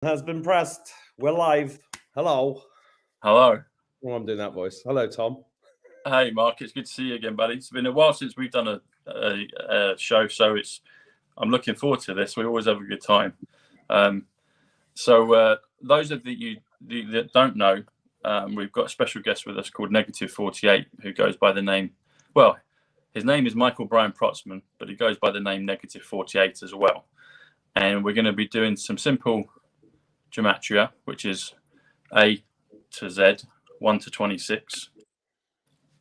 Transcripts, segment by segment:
Has been pressed. We're live. Hello. Hello. Oh, I'm doing that voice. Hello, Tom. Hey, Mark. It's good to see you again, buddy. It's been a while since we've done a show, so I'm looking forward to this. We always have a good time. So those of you that don't know, we've got a special guest with us called Negative 48, who goes by the name. Well, his name is Michael Brian Protzman, but he goes by the name Negative 48 as well. And we're going to be doing some simple gematria, which is A to Z, 1 to 26.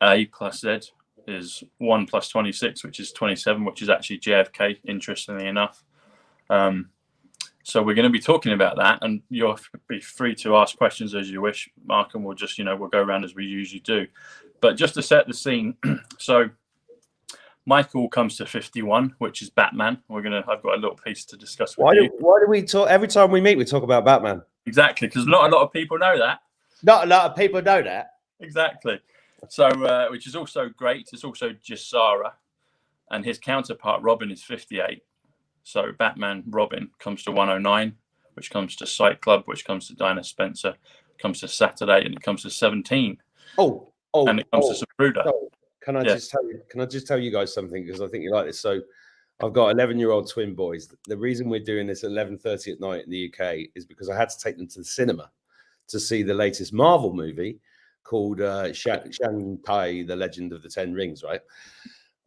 A plus Z is 1 plus 26, which is 27, which is actually JFK, interestingly enough. So we're going to be talking about that, and you'll be free to ask questions as you wish, Mark, and we'll just, we'll go around as we usually do. But just to set the scene, so Michael comes to 51, which is Batman. I've got a little piece to discuss with you. Why do we talk every time we meet? We talk about Batman. Exactly, because not a lot of people know that. Not a lot of people know that. Exactly. So, which is also great. It's also Jisara, and his counterpart Robin is 58. So Batman Robin comes to 109, which comes to Sight Club, which comes to Dinah Spencer, comes to Saturday, and it comes to 17. And it comes to Sapruder. Can I just tell you guys something, because I think you like this? So I've got 11-year-old twin boys. The reason we're doing this at 11:30 at night in the UK is because I had to take them to the cinema to see the latest Marvel movie called Shang-Chi, The Legend of the Ten Rings, right?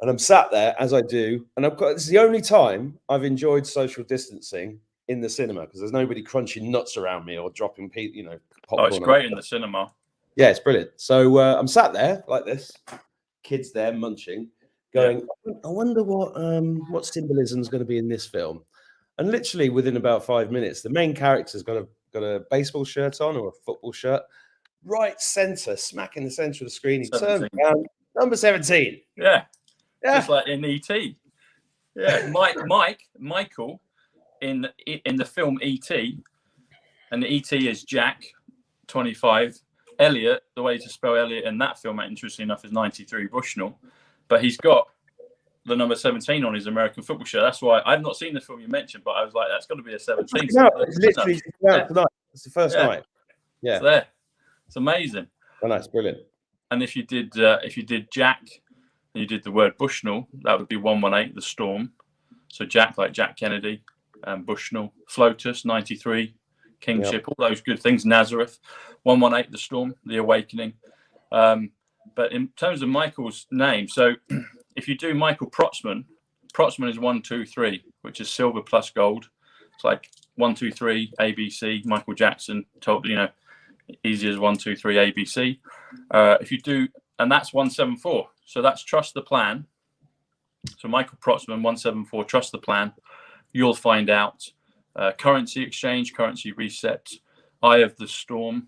And I'm sat there, as I do, and this is the only time I've enjoyed social distancing in the cinema, because there's nobody crunching nuts around me or dropping, popcorn. Oh, it's great in the cinema. Yeah, it's brilliant. So I'm sat there like this, kids there munching, going, yeah. I wonder what symbolism is going to be in this film. And literally within about 5 minutes, the main character's got a baseball shirt on or a football shirt, right center, smack in the center of the screen. He turns around, number 17. Yeah. Just like in E.T. Yeah, Michael in the film E.T. and E.T. is Jack, 25. Elliot, the way to spell Elliot in that film, interestingly enough, is 93 Bushnell, but he's got the number 17 on his American football shirt. That's why I've not seen the film you mentioned, but I was like, that's got to be a 17. No, it's literally tonight. It's the first night. Yeah, it's there. It's amazing. Oh, nice, brilliant. And if you did Jack, and you did the word Bushnell, that would be 118, the Storm. So Jack, like Jack Kennedy, Bushnell, Flotus, 93, Kingship, all those good things. Nazareth, 118, the Storm, the Awakening. But in terms of Michael's name, so if you do Michael Protzman is 1, 2, 3, which is silver plus gold. It's like 1, 2, 3, ABC, Michael Jackson, totally, easy as 1, 2, 3, ABC. If you do, and that's 174. So that's Trust the Plan. So Michael Protzman, 174, Trust the Plan. You'll find out currency exchange, currency reset, Eye of the Storm.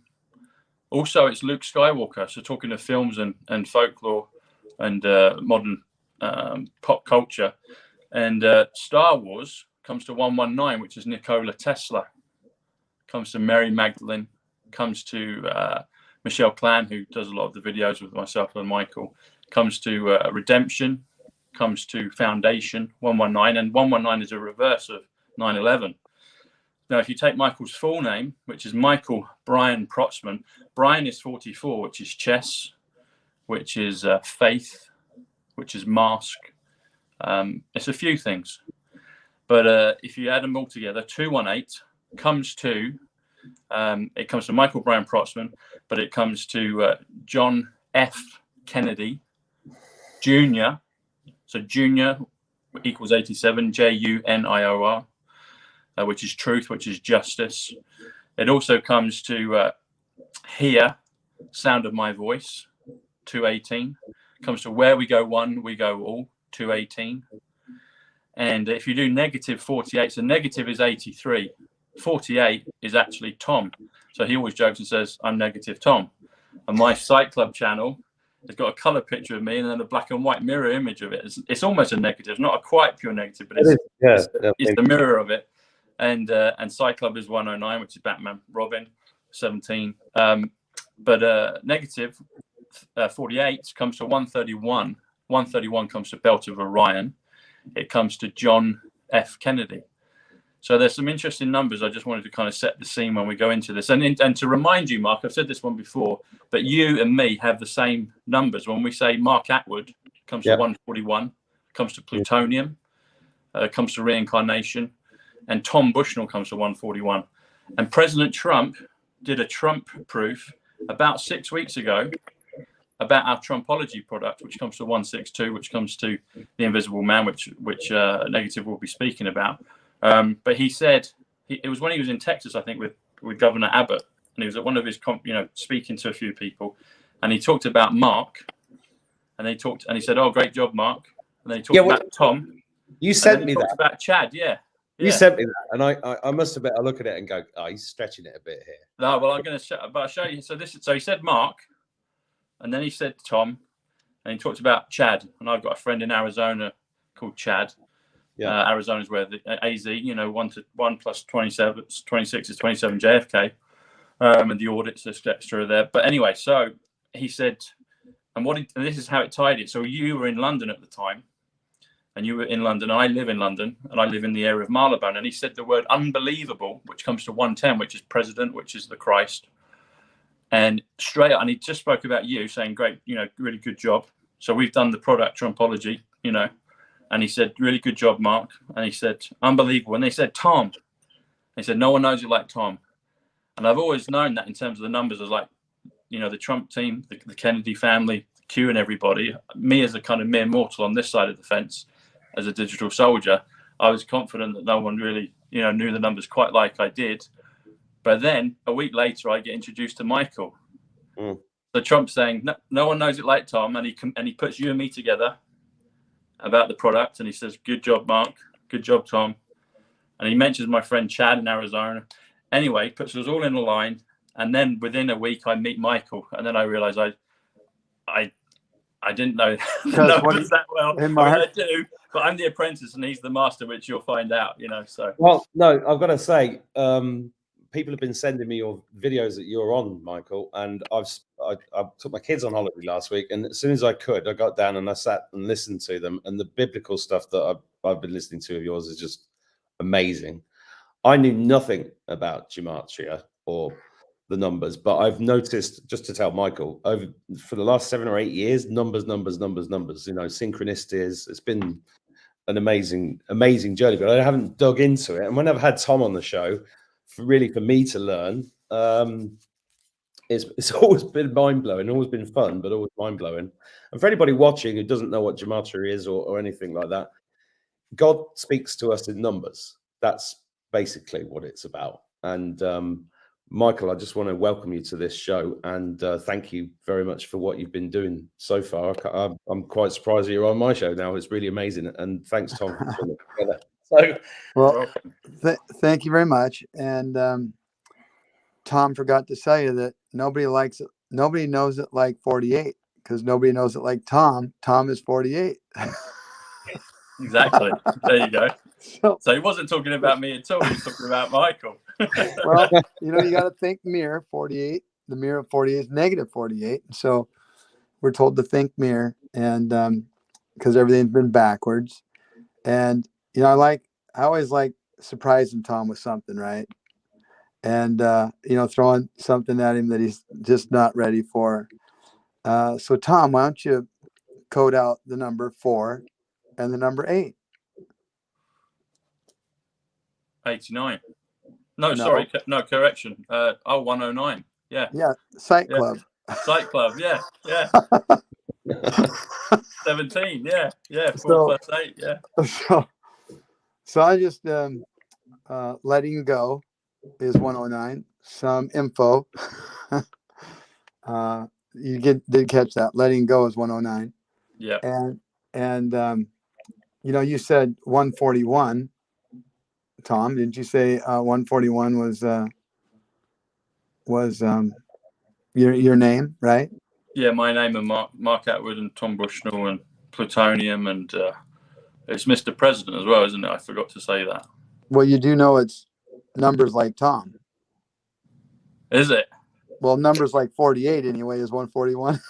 Also, it's Luke Skywalker. So talking of films and folklore and modern pop culture. And Star Wars comes to 119, which is Nikola Tesla. Comes to Mary Magdalene. Comes to Michelle Clan, who does a lot of the videos with myself and Michael. Comes to Redemption. Comes to Foundation, 119. And 119 is a reverse of 9/11. Now, if you take Michael's full name, which is Michael Brian Protzman, Brian is 44, which is chess, which is faith, which is mask. It's a few things. But if you add them all together, 218 comes to, it comes to Michael Brian Protzman, but it comes to John F. Kennedy Jr. So Junior equals 87, JUNIOR, which is truth, which is justice. It also comes to hear, sound of my voice, 218. Comes to where we go one, we go all, 218. And if you do negative 48, so negative is 83. 48 is actually Tom. So he always jokes and says, I'm negative Tom. And my Sight Club channel has got a color picture of me and then a black and white mirror image of it. It's almost a negative, not a quite pure negative, but it's the mirror of it. And Sight Club is 109, which is Batman, Robin, 17. But negative 48 comes to 131. 131 comes to Belt of Orion. It comes to John F. Kennedy. So there's some interesting numbers. I just wanted to kind of set the scene when we go into this. And to remind you, Mark, I've said this one before, but you and me have the same numbers. When we say Mark Atwood comes to 141, comes to plutonium, comes to reincarnation, and Tom Bushnell comes to 141. And President Trump did a Trump proof about 6 weeks ago about our Trumpology product, which comes to 162, which comes to the Invisible Man, which Negative will be speaking about. But he said it was when he was in Texas, I think, with Governor Abbott, and he was at one of his, speaking to a few people, and he talked about Mark, and he said, "Oh, great job, Mark," and then he talked about Tom. You sent me that about Chad, yeah. You sent me that, and I must admit, I look at it and go, "Oh, he's stretching it a bit here." No, well, I'm going to I'll show you. So he said Mark, and then he said Tom, and he talked about Chad. And I've got a friend in Arizona called Chad. Yeah, Arizona's where the AZ, 1 plus 27, 26 is 27 JFK, and the audits extra there. But anyway, so he said, and this is how it tied it. So you were in London at the time. And you were in London, and I live in London, and I live in the area of Marylebone. And he said the word unbelievable, which comes to 110, which is president, which is the Christ. And straight up, and he just spoke about you, saying, great, really good job. So we've done the product Trumpology, and he said, really good job, Mark. And he said, unbelievable. And they said, Tom. He said, no one knows you like Tom. And I've always known that in terms of the numbers, as like, the Trump team, the Kennedy family, Q and everybody, me as a kind of mere mortal on this side of the fence, as a digital soldier, I was confident that no one really, knew the numbers quite like I did. But then a week later, I get introduced to Michael. So Trump's saying, no one knows it like Tom, and he puts you and me together about the product, and he says, good job, Mark, good job, Tom. And he mentions my friend Chad in Arizona. Anyway, puts us all in a line, and then within a week, I meet Michael, and then I realize I didn't know the numbers that well. I do, but I'm the apprentice and he's the master, which you'll find out, so. Well, no, I've got to say, people have been sending me your videos that you're on, Michael, and I took my kids on holiday last week, and as soon as I could, I got down and I sat and listened to them, and the biblical stuff that I've been listening to of yours is just amazing. I knew nothing about gematria or the numbers, but I've noticed, just to tell Michael, for the last 7 or 8 years, numbers, synchronicities. It's been an amazing journey, but I haven't dug into it. And when I've had Tom on the show, for me to learn, it's always been mind-blowing, always been fun, but always mind-blowing. And for anybody watching who doesn't know what gematria is or anything like that, God speaks to us in numbers. That's basically what it's about. And Michael, I just want to welcome you to this show, and thank you very much for what you've been doing so far. I'm quite surprised that you're on my show now. It's really amazing, and thanks, Tom, for putting it together. So, well, thank you very much. And Tom forgot to tell you that nobody knows it like 48, because nobody knows it like Tom. Tom is 48. Exactly. There you go. So he wasn't talking about me at all. He was talking about Michael. Well, you got to think mirror 48. The mirror of 48 is negative 48. So we're told to think mirror, and because everything's been backwards. And I always like surprising Tom with something, right? And throwing something at him that he's just not ready for. So Tom, why don't you code out the number 4 and the number 8? 89. No, sorry. No, correction. 109. Yeah. Yeah. Sight Club. Sight Club. Yeah. 17. Yeah. 4 plus 8. Yeah. So I just letting go is 109. Some info. You did catch that. Letting go is 109. Yeah. And you said 141. Tom, didn't you say 141 was your name, right? Yeah, my name and Mark Atwood and Tom Bushnell and plutonium, and it's Mr. President as well, isn't it? I forgot to say that. Well, you do know it's numbers like Tom. Is it? Well, numbers like 48 anyway is 141.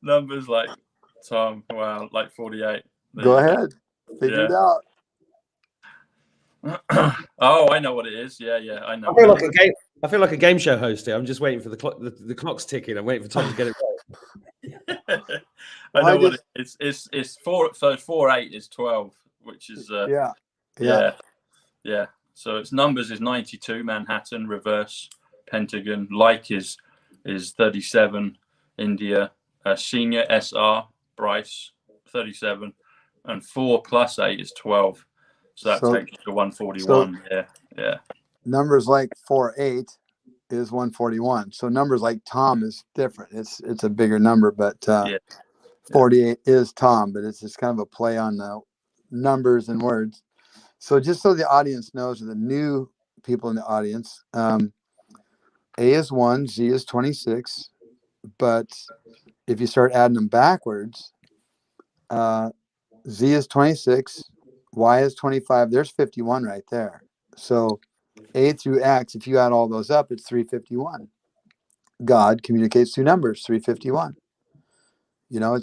Numbers like Tom, wow, like 48. Go ahead. Figure it out. Oh, I know what it is. Yeah, I know. I feel like a game. I feel like a game show host here. I'm just waiting for the clock. The clock's ticking. I'm waiting for Tom to get it right. I know what it is. It's 4. So 4 8 is 12, which is yeah. So its numbers is 92. Manhattan reverse pentagon. Like is 37. India. Senior SR Bryce 37, and 4 + 8 is 12. So that takes you to 141. Yeah. Numbers like 4 8 is 141. So numbers like Tom is different. It's a bigger number, but 48 is Tom, but it's just kind of a play on the numbers and words. So just so the audience knows, the new people in the audience, A is 1, Z is 26, but if you start adding them backwards, Z is 26, Y is 25. There's 51 right there. So A through X, if you add all those up, it's 351. God communicates through numbers, 351. You know,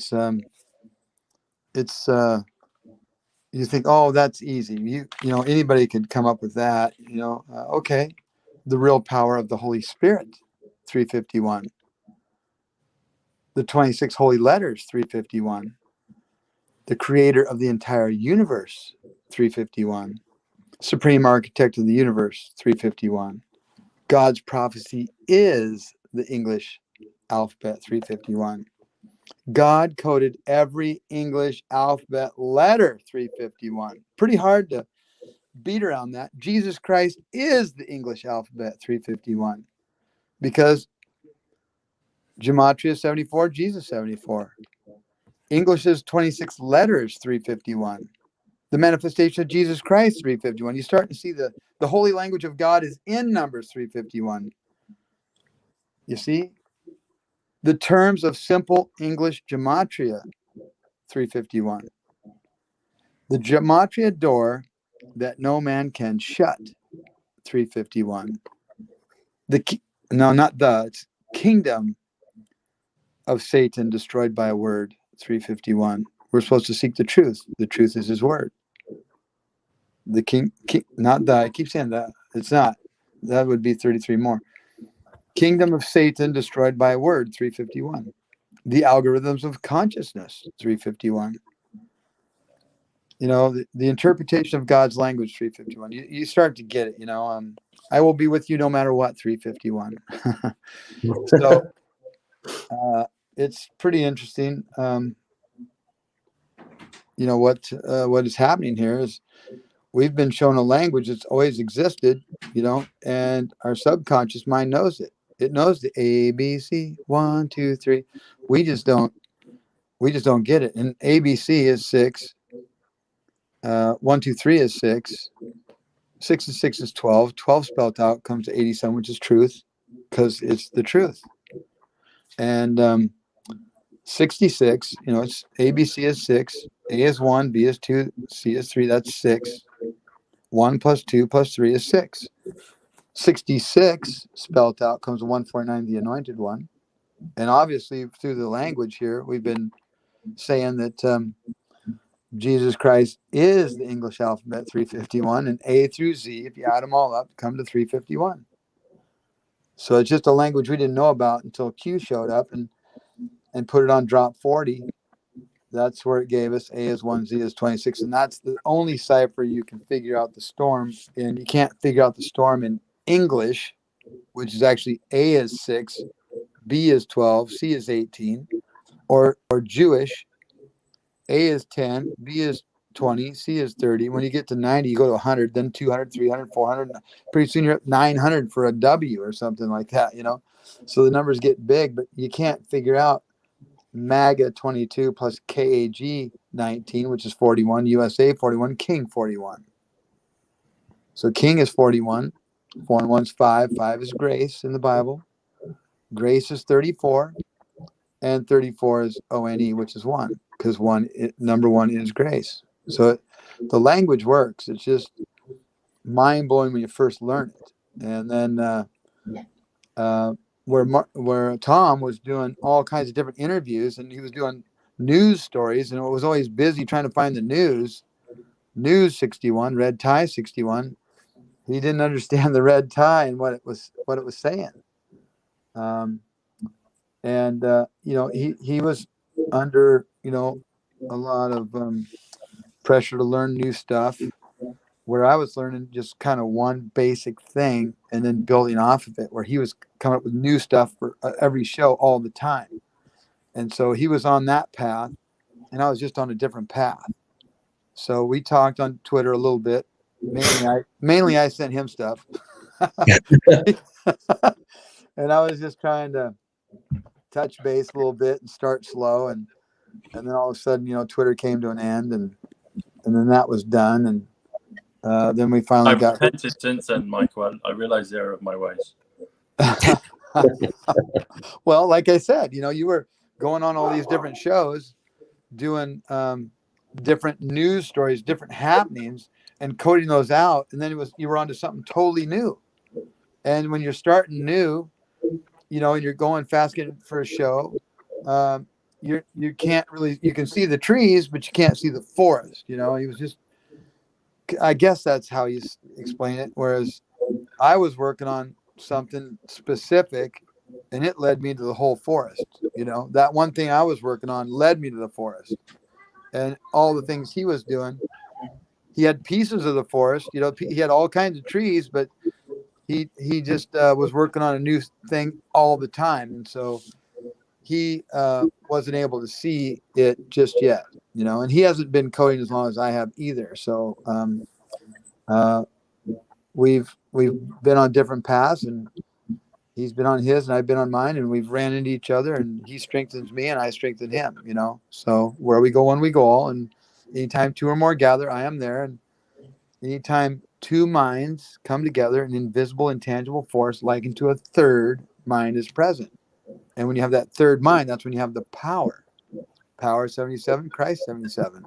you think, oh, that's easy. You know, anybody could come up with that. You know, okay, the real power of the Holy Spirit, 351. The 26 holy letters, 351. The creator of the entire universe, 351. Supreme architect of the universe, 351. God's prophecy is the English alphabet, 351. God coded every English alphabet letter, 351. Pretty hard to beat around that. Jesus Christ is the English alphabet, 351. Because Gematria 74, Jesus 74. English is 26 letters, 351. The manifestation of Jesus Christ, 351. You start to see the holy language of God is in Numbers 351. You see? The terms of simple English gematria, 351. The gematria door that no man can shut, 351. It's kingdom of Satan destroyed by a word, 351. We're supposed to seek the truth. The truth is his word. The king not the, I keep saying that. It's not. That would be 33 more. Kingdom of Satan destroyed by a word, 351. The algorithms of consciousness, 351. You know, the interpretation of God's language, 351. You start to get it, you know. I will be with you no matter what, 351. So it's pretty interesting. You know, what is happening here is we've been shown a language that's always existed, you know, and our subconscious mind knows it. It knows the ABC, 1, 2, 3. We just don't get it. And ABC is 6. 1, 2, 3 is 6. 6 and 6 is 12. 12 spelled out comes to 87, which is truth, because it's the truth. And 66, you know, it's ABC is 6, A is 1, B is 2, C is 3. That's 6. 1 + 2 + 3 is 6. 66 spelled out comes to 149, the anointed one. And obviously, through the language here, we've been saying that Jesus Christ is the English alphabet, 351, and A through Z, if you add them all up, come to 351. So it's just a language we didn't know about until Q showed up and put it on drop 40. That's where it gave us A is 1, Z is 26, and that's the only cipher you can figure out the storm in. You can't figure out the storm in English, which is actually A is 6, B is 12, C is 18, or Jewish, A is 10, B is 20, C is 30. When you get to 90, you go to 100, then 200, 300, 400. Pretty soon you're at 900 for a W or something like that, you know? So the numbers get big, but you can't figure out MAGA 22 plus KAG 19, which is 41, USA 41, King 41. So King is 41. 4 and 1's 5. 5 is grace in the Bible. Grace is 34. And 34 is ONE, which is 1, because number 1 is grace. So the language works. It's just mind-blowing when you first learn it. And then where Tom was doing all kinds of different interviews, and he was doing news stories, and I was always busy trying to find the news. News 61, red tie 61. He didn't understand the red tie and what it was saying. He was under, a lot of pressure to learn new stuff, where I was learning just kind of one basic thing and then building off of it, where he was coming up with new stuff for every show all the time. And so he was on that path and I was just on a different path. So we talked on Twitter a little bit. Mainly I sent him stuff. And I was just trying to touch base a little bit and start slow. And then all of a sudden, Twitter came to an end, and then that was done. And then we finally got. I've repented since then, Michael. I realized the error of my ways. Well, like I said, you were going on all these different shows, doing different news stories, different happenings, and coding those out. And then you were onto something totally new. And when you're starting new, and you're going fast getting for a show, you can't really, you can see the trees, but you can't see the forest. He was just, I guess that's how you explain it. Whereas I was working on something specific and it led me to the whole forest. That one thing I was working on led me to the forest, and all the things he was doing, he had pieces of the forest, he had all kinds of trees, but he just was working on a new thing all the time. And so he wasn't able to see it just yet, and he hasn't been coding as long as I have either. So we've been on different paths, and he's been on his and I've been on mine, and we've ran into each other, and he strengthens me and I strengthen him, so where we go, when we go all, and anytime two or more gather, I am there. And anytime two minds come together, an invisible, intangible force likened to a third mind is present. And when you have that third mind, that's when you have the power. Power 77, Christ 77.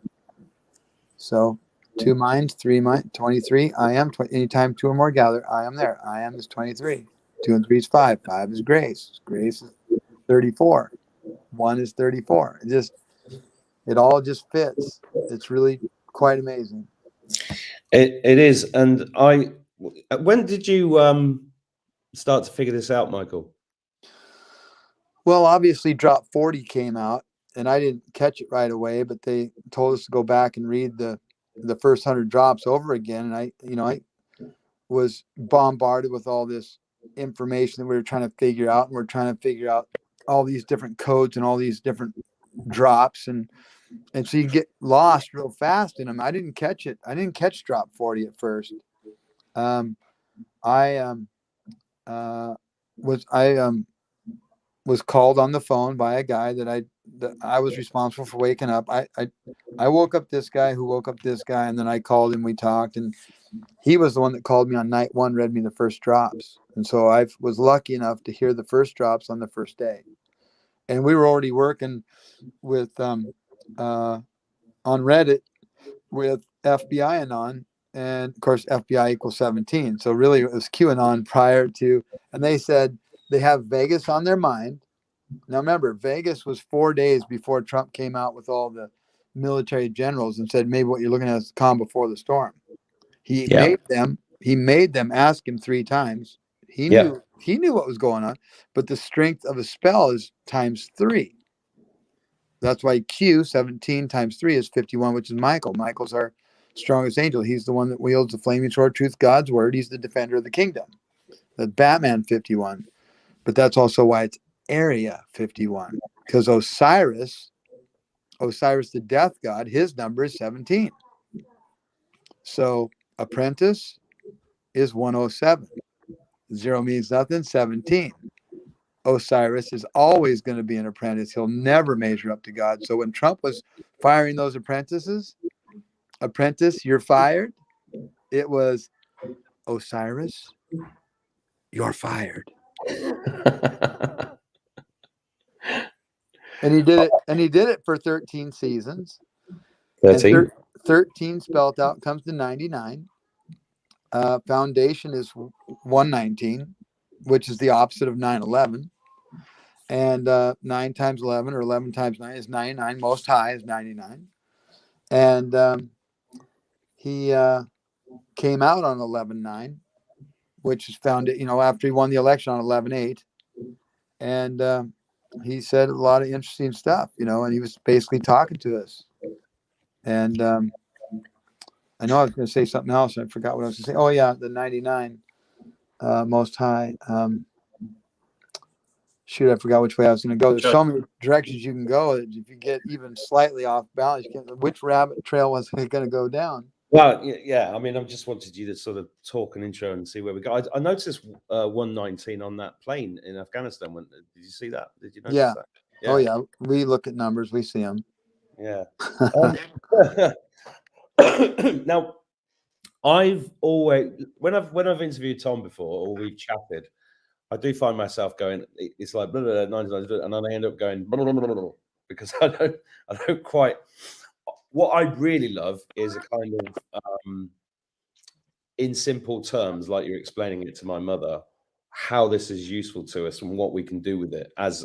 So 2 minds, 3 minds, 23. I am. Anytime two or more gather, I am there. I am is 23. 2 and 3 is 5. 5 is grace. Grace is 34. 1 is 34. It all just fits. It's really quite amazing. It is. And when did you start to figure this out, Michael? Well, obviously Drop 40 came out, and I didn't catch it right away, but they told us to go back and read the first 100 drops over again. And I was bombarded with all this information that we were trying to figure out, and we're trying to figure out all these different codes and all these different drops. And so you get lost real fast in them. I didn't catch it. I didn't catch Drop 40 at first. I was called on the phone by a guy that I was responsible for waking up. I woke up this guy who woke up this guy, and then I called him. We talked, and he was the one that called me on night one, read me the first drops. And so I was lucky enough to hear the first drops on the first day. And we were already working with on Reddit with FBI Anon, and of course FBI equals 17. So really it was QAnon prior to, and they said they have Vegas on their mind. Now remember, Vegas was 4 days before Trump came out with all the military generals and said maybe what you're looking at is the calm before the storm. He made them ask him 3 times. He knew what was going on, but the strength of a spell is times 3. That's why Q 17 times 3 is 51, which is Michael. Michael's our strongest angel. He's the one that wields the flaming sword, truth, God's word. He's the defender of the kingdom. The Batman 51. But that's also why it's Area 51, because Osiris, the death god, his number is 17. So apprentice is 107. 0 means nothing. 17. Osiris is always going to be an apprentice. He'll never measure up to God. So when Trump was firing those apprentices, apprentice, you're fired, it was Osiris, you're fired. And he did it for 13 seasons. 13. 13 spelled out comes to 99. Foundation is 119, which is the opposite of 9/11. And 9 times 11 or 11 times 9 is 99. Most high is 99. And he came out on 11-9, which is found, after he won the election on 11-8. And he said a lot of interesting stuff, and he was basically talking to us. And I know I was going to say something else, and I forgot what I was going to say. Oh, yeah, the 99 most high. Shoot, I forgot which way I was going to go. There's so many directions you can go. If you get even slightly off balance, which rabbit trail was it going to go down? Well, yeah. I mean, I just wanted you to sort of talk and intro and see where we go. I noticed 119 on that plane in Afghanistan. Did you see that? Did you notice that? Yeah. Oh, yeah. We look at numbers. We see them. Yeah. Now, I've always, when I've interviewed Tom before or we've chatted, I do find myself going, it's like, blah, blah, blah, 99, and then I end up going, blah, blah, blah, blah, blah, because I don't quite. What I really love is a kind of, in simple terms, like you're explaining it to my mother, how this is useful to us and what we can do with it as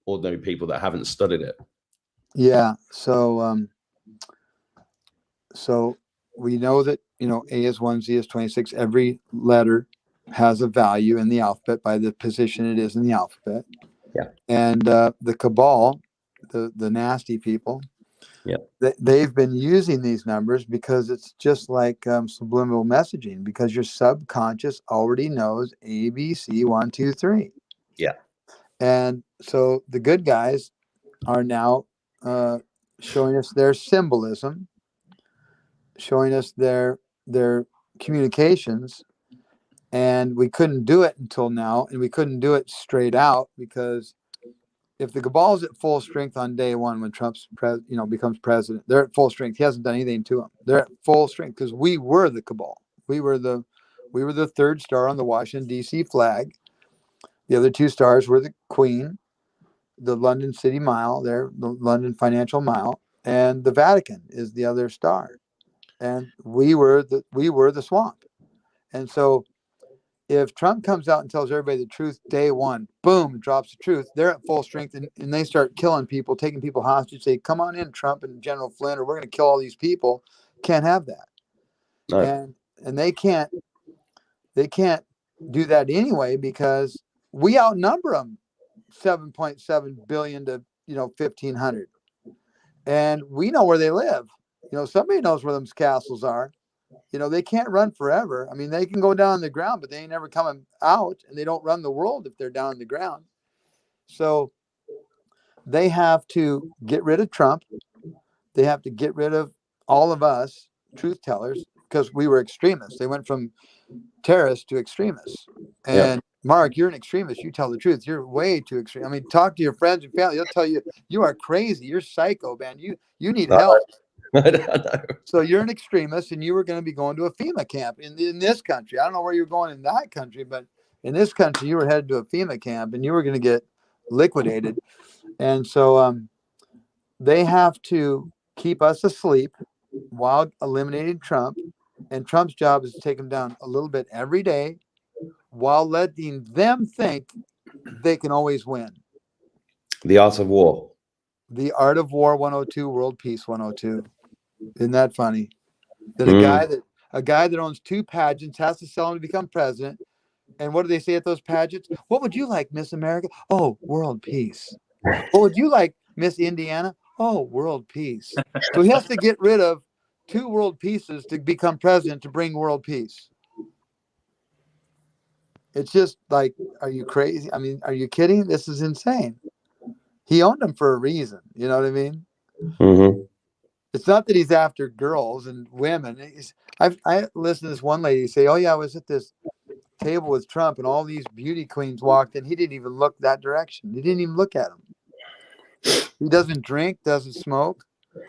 ordinary people that haven't studied it. Yeah. So we know that, A is 1, Z is 26. Every letter has a value in the alphabet by the position it is in the alphabet. Yeah. And the cabal, the nasty people, yeah, they've been using these numbers because it's just like subliminal messaging, because your subconscious already knows A, B, C, 1, 2, 3. Yeah. And so the good guys are now showing us their symbolism, showing us their communications. And we couldn't do it until now, and we couldn't do it straight out, because if the cabal's at full strength on day one, when Trump's becomes president, they're at full strength. He hasn't done anything to them. They're at full strength because we were the cabal. We were the third star on the Washington D.C. flag. The other 2 stars were the Queen, the London City Mile, the London Financial Mile, and the Vatican is the other star. And we were the swamp. And so if Trump comes out and tells everybody the truth day one, boom, drops the truth, they're at full strength, and they start killing people, taking people hostage, say, come on in, Trump and General Flynn, or we're going to kill all these people. Can't have that. No. And they can't do that anyway, because we outnumber them 7.7 billion to 1,500. And we know where they live. Somebody knows where those castles are. They can't run forever. I mean, they can go down on the ground, but they ain't never coming out, and they don't run the world if they're down on the ground. So they have to get rid of Trump. They have to get rid of all of us truth tellers, because we were extremists. They went from terrorists to extremists. And Mark, you're an extremist. You tell the truth. You're way too extreme. I mean, talk to your friends and family. They'll tell you, you are crazy. You're psycho, man. You need help. So you're an extremist, and you were going to be going to a FEMA camp in this country. I don't know where you're going in that country, but in this country, you were headed to a FEMA camp, and you were going to get liquidated. And so they have to keep us asleep while eliminating Trump. And Trump's job is to take them down a little bit every day, while letting them think they can always win. The Art of War. The Art of War 102, World Peace 102. Isn't that funny? That a guy that owns 2 pageants has to sell them to become president. And what do they say at those pageants? What would you like, Miss America? Oh, world peace. What would you like, Miss Indiana? Oh, world peace. So he has to get rid of 2 world peaces to become president, to bring world peace. It's just like, are you crazy? I mean, are you kidding? This is insane. He owned them for a reason. You know what I mean? Mm-hmm. It's not that he's after girls and women. I listened to this one lady say, oh, yeah, I was at this table with Trump, and all these beauty queens walked in. He didn't even look that direction. He didn't even look at them. He doesn't drink, doesn't smoke.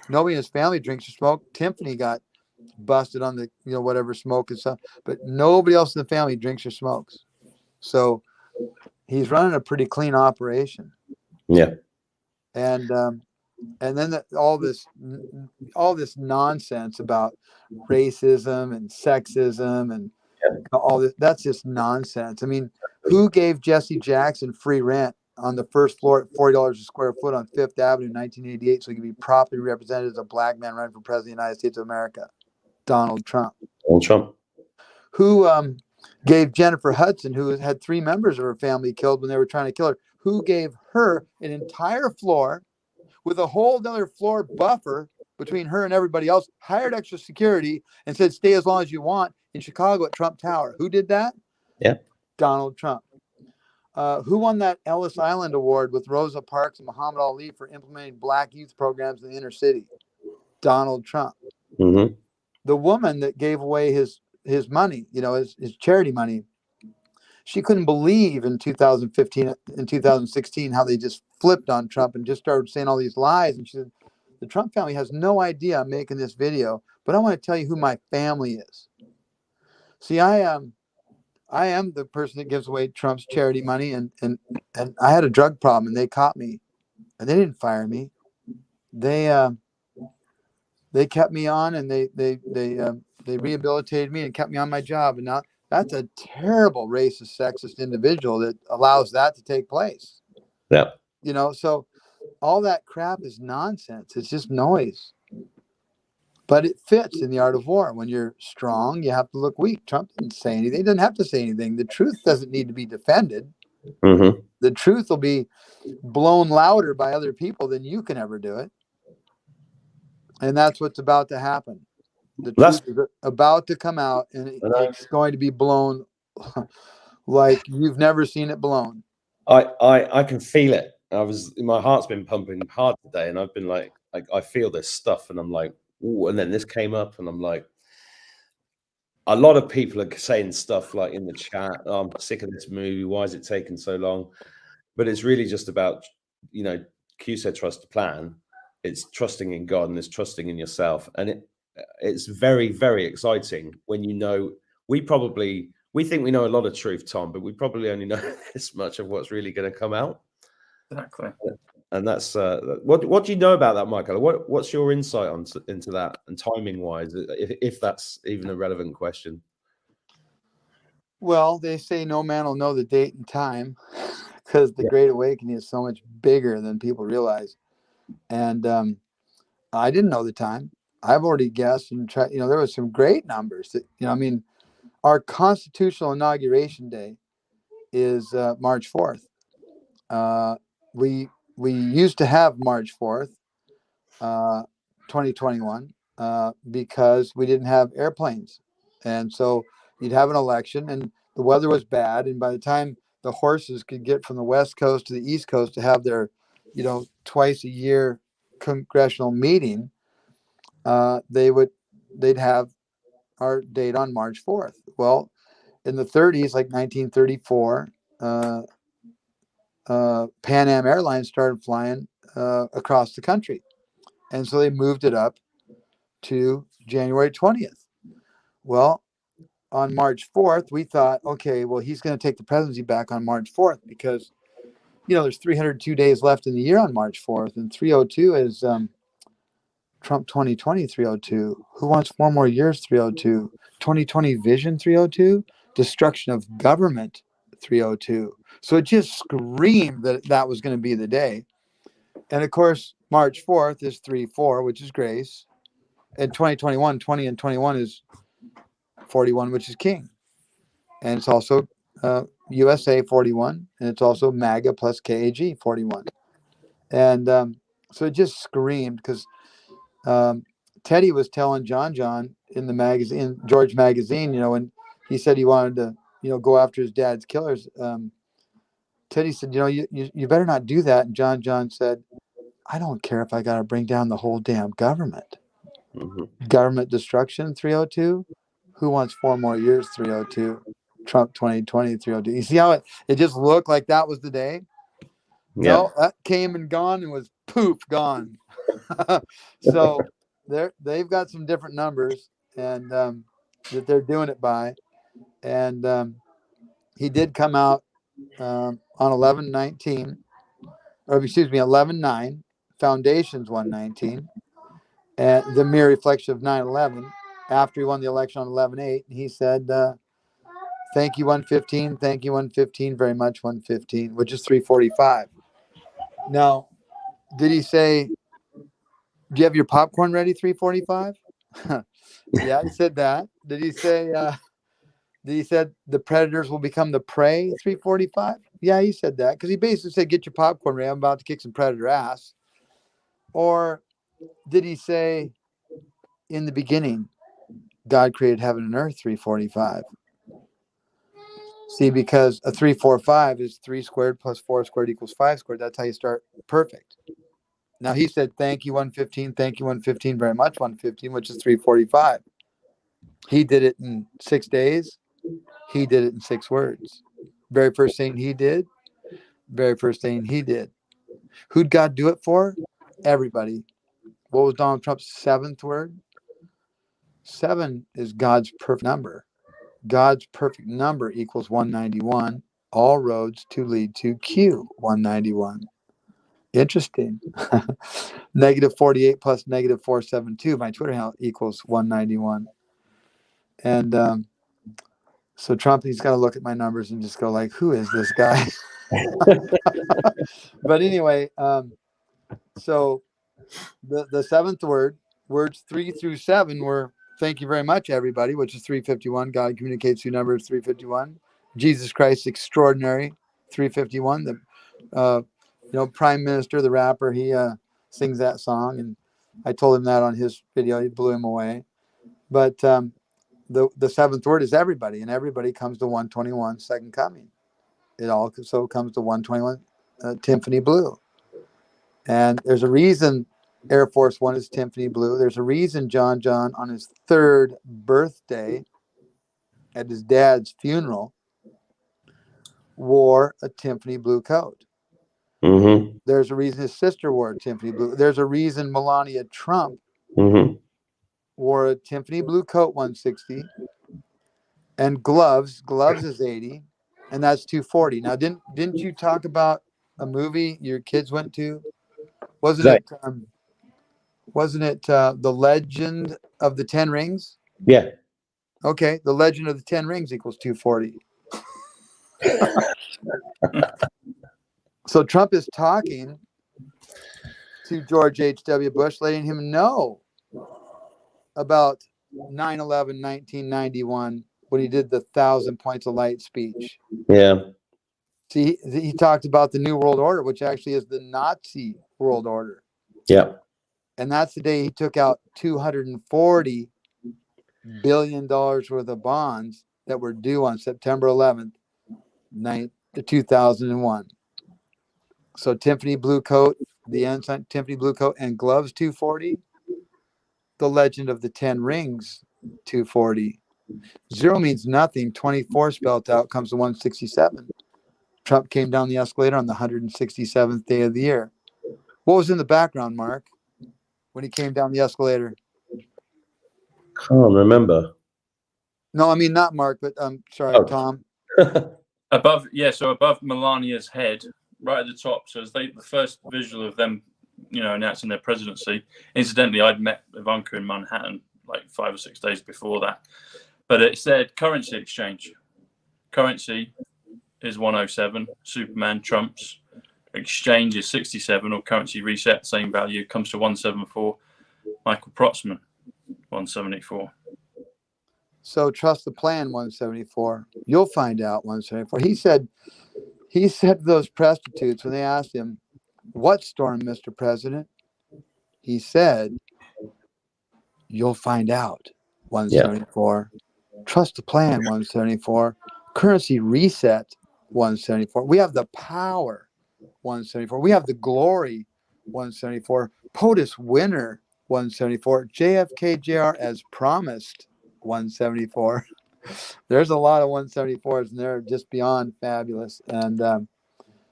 Nobody in his family drinks or smoke. Tiffany got busted on the, whatever smoke and stuff, but nobody else in the family drinks or smokes. So he's running a pretty clean operation. Yeah. And then all this nonsense about racism and sexism and all this, that's just nonsense. I mean, who gave Jesse Jackson free rent on the first floor at $40 a square foot on Fifth Avenue in 1988 so he could be properly represented as a black man running for president of the United States of America? Donald Trump. Donald Trump. Who gave Jennifer Hudson, who had 3 members of her family killed when they were trying to kill her, who gave her an entire floor with a whole other floor buffer between her and everybody else, hired extra security, and said, stay as long as you want in Chicago at Trump Tower? Who did that? Yeah. Donald Trump. Who won that Ellis Island Award with Rosa Parks and Muhammad Ali for implementing black youth programs in the inner city? Donald Trump. Mm-hmm. The woman that gave away his money, his charity money, she couldn't believe in 2015 and 2016 how they just flipped on Trump and just started saying all these lies. And she said, the Trump family has no idea I'm making this video, but I want to tell you who my family is. See, I am the person that gives away Trump's charity money, and I had a drug problem, and they caught me, and they didn't fire me. They kept me on, and they rehabilitated me and kept me on my job. And now that's a terrible racist, sexist individual that allows that to take place. Yeah. So all that crap is nonsense. It's just noise. But it fits in the art of war. When you're strong, you have to look weak. Trump didn't say anything. He doesn't have to say anything. The truth doesn't need to be defended. Mm-hmm. The truth will be blown louder by other people than you can ever do it. And that's what's about to happen. The truth is about to come out, and it's going to be blown like you've never seen it blown. I can feel it. My heart's been pumping hard today, and I've been like I feel this stuff, and I'm like, ooh, and then this came up, and I'm like, a lot of people are saying stuff like in the chat, oh, I'm sick of this movie. Why is it taking so long? But it's really just about, Q said trust the plan. It's trusting in God, and it's trusting in yourself. And it's very, very exciting when we think we know a lot of truth, Tom, but we probably only know this much of what's really going to come out. Exactly. And that's what do you know about that, Michael? What's your insight into that, and timing wise, if that's even a relevant question? Well, they say no man will know the date and time, because the Great Awakening is so much bigger than people realize. And I didn't know the time. I've already guessed and tried. There was some great numbers that, our constitutional inauguration day is March 4th. We used to have March 4th, 2021, because we didn't have airplanes. And so you'd have an election, and the weather was bad. And by the time the horses could get from the West Coast to the East Coast to have their, twice a year congressional meeting, they'd have our date on March 4th. Well, in the 30s, like 1934, Pan Am Airlines started flying across the country. And so they moved it up to January 20th. Well, on March 4th, we thought, okay, well, he's going to take the presidency back on March 4th because, there's 302 days left in the year on March 4th. And 302 is Trump 2020 302. Who wants 4 more years 302? 2020 vision 302. Destruction of government 302. So it just screamed that was going to be the day. And of course, March 4th is 3-4, which is grace. And 2021, 20 and 21 is 41, which is king. And it's also USA 41. And it's also MAGA plus KAG 41. And so it just screamed because Teddy was telling John in the magazine, George magazine, when he said he wanted to, go after his dad's killers. Teddy said, you better not do that. And John said, I don't care if I got to bring down the whole damn government. Mm-hmm. Government destruction 302. Who wants 4 more years 302? Trump 2020 302. You see how it just looked like that was the day? Yeah. No, that came and gone and was poof gone. So they've got some different numbers and that they're doing it by. And he did come out on 11/19, or excuse me, 11/9. Foundations 119, and the mere reflection of 9/11. After he won the election on 11/8, he said Thank you, 115. Thank you, 115. Very much, 115, which is 345. Now, did he say, do you have your popcorn ready, 345? Yeah, he said that. Did he say, said the predators will become the prey, 345? Yeah, he said that because he basically said, get your popcorn ready. I'm about to kick some predator ass. Or did he say, in the beginning, God created heaven and earth, 345? See, because a 345 is 3 squared plus 4 squared equals 5 squared. That's how you start perfect. Now he said, thank you, 115. Thank you, 115. Very much, 115, which is 345. He did it in 6 days. He did it in 6 words. Very first thing he did. Very first thing he did. Who'd God do it for? Everybody. What was Donald Trump's 7th word? 7 is God's perfect number. God's perfect number equals 191. All roads to lead to Q, 191. Interesting. Negative 48 plus negative 472. My Twitter handle equals 191. And so Trump, he's got to look at my numbers and just go like, who is this guy? But anyway, so the 7th word, words 3 through 7 were thank you very much, everybody, which is 351. God communicates through numbers, 351. Jesus Christ, extraordinary, 351. The Prime Minister, the rapper, he sings that song, and I told him that on his video. He blew him away. But the 7th word is everybody, and everybody comes to 121, second coming. It also comes to 121, Tiffany blue. And there's a reason Air Force One is Tiffany blue. There's a reason John on his 3rd birthday at his dad's funeral wore a Tiffany blue coat. Mm-hmm. There's a reason his sister wore a Tiffany blue. There's a reason Melania Trump wore a Tiffany blue coat, 160, and gloves. Gloves is 80, and that's 240. Now, didn't you talk about a movie your kids went to? Wasn't it The Legend of the 10 Rings? Yeah. Okay, The Legend of the 10 Rings equals 240. So Trump is talking to George H.W. Bush, letting him know about 9/11, 1991, when he did the 1,000 points of light speech. Yeah. See, he talked about the New World Order, which actually is the Nazi world order. Yeah. And that's the day he took out $240 billion worth of bonds that were due on September 11th, 2001. So Tiffany blue coat, the ensign Tiffany blue coat, and gloves 240. The Legend of the 10 Rings 240. 0 means nothing. 24 spelled out comes to 167. Trump came down the escalator on the 167th day of the year. What was in the background, Mark, when he came down the escalator? Can't remember. No, I mean not Mark, but sorry, Tom. Above Melania's head, right at the top. So the first visual of them, announcing their presidency. Incidentally, I'd met Ivanka in Manhattan like 5 or 6 days before that. But it said currency exchange. Currency is 107. Superman Trump's exchange is 67, or currency reset, same value, comes to 174. Michael Protzman, 174. So trust the plan, 174. You'll find out, 174. He said to those prostitutes when they asked him, what storm, Mr. President? He said, you'll find out, 174. Yeah. Trust the plan, 174. Currency reset, 174. We have the power, 174. We have the glory, 174. POTUS winner, 174. JFK Jr. as promised, 174. There's a lot of 174s, and they're just beyond fabulous. And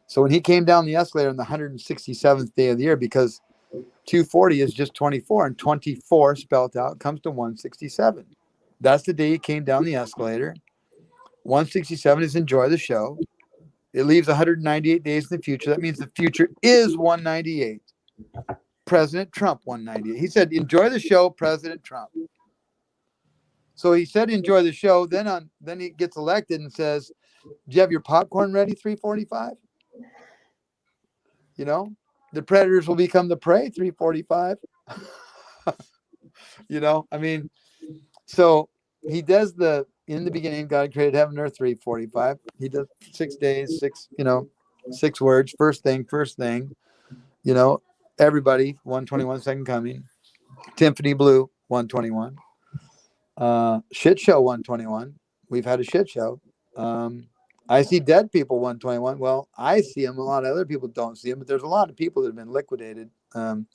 so when he came down the escalator on the 167th day of the year, because 240 is just 24, and 24 spelled out comes to 167. That's the day he came down the escalator. 167 is enjoy the show. It leaves 198 days in the future. That means the future is 198. President Trump, 198. He said, enjoy the show, President Trump. So he said enjoy the show. Then he gets elected and says, "Do you have your popcorn ready? 3:45." You know, the predators will become the prey. 3:45. You know, I mean, so he does in the beginning, God created heaven and earth. 3:45. He does 6 days, 6 words. First thing. You know, everybody. 121 second coming. Tiffany Blue 121. Shit show 121. We've had a shit show. I see dead people 121. Well, I see them. A lot of other people don't see them, but there's a lot of people that have been liquidated. And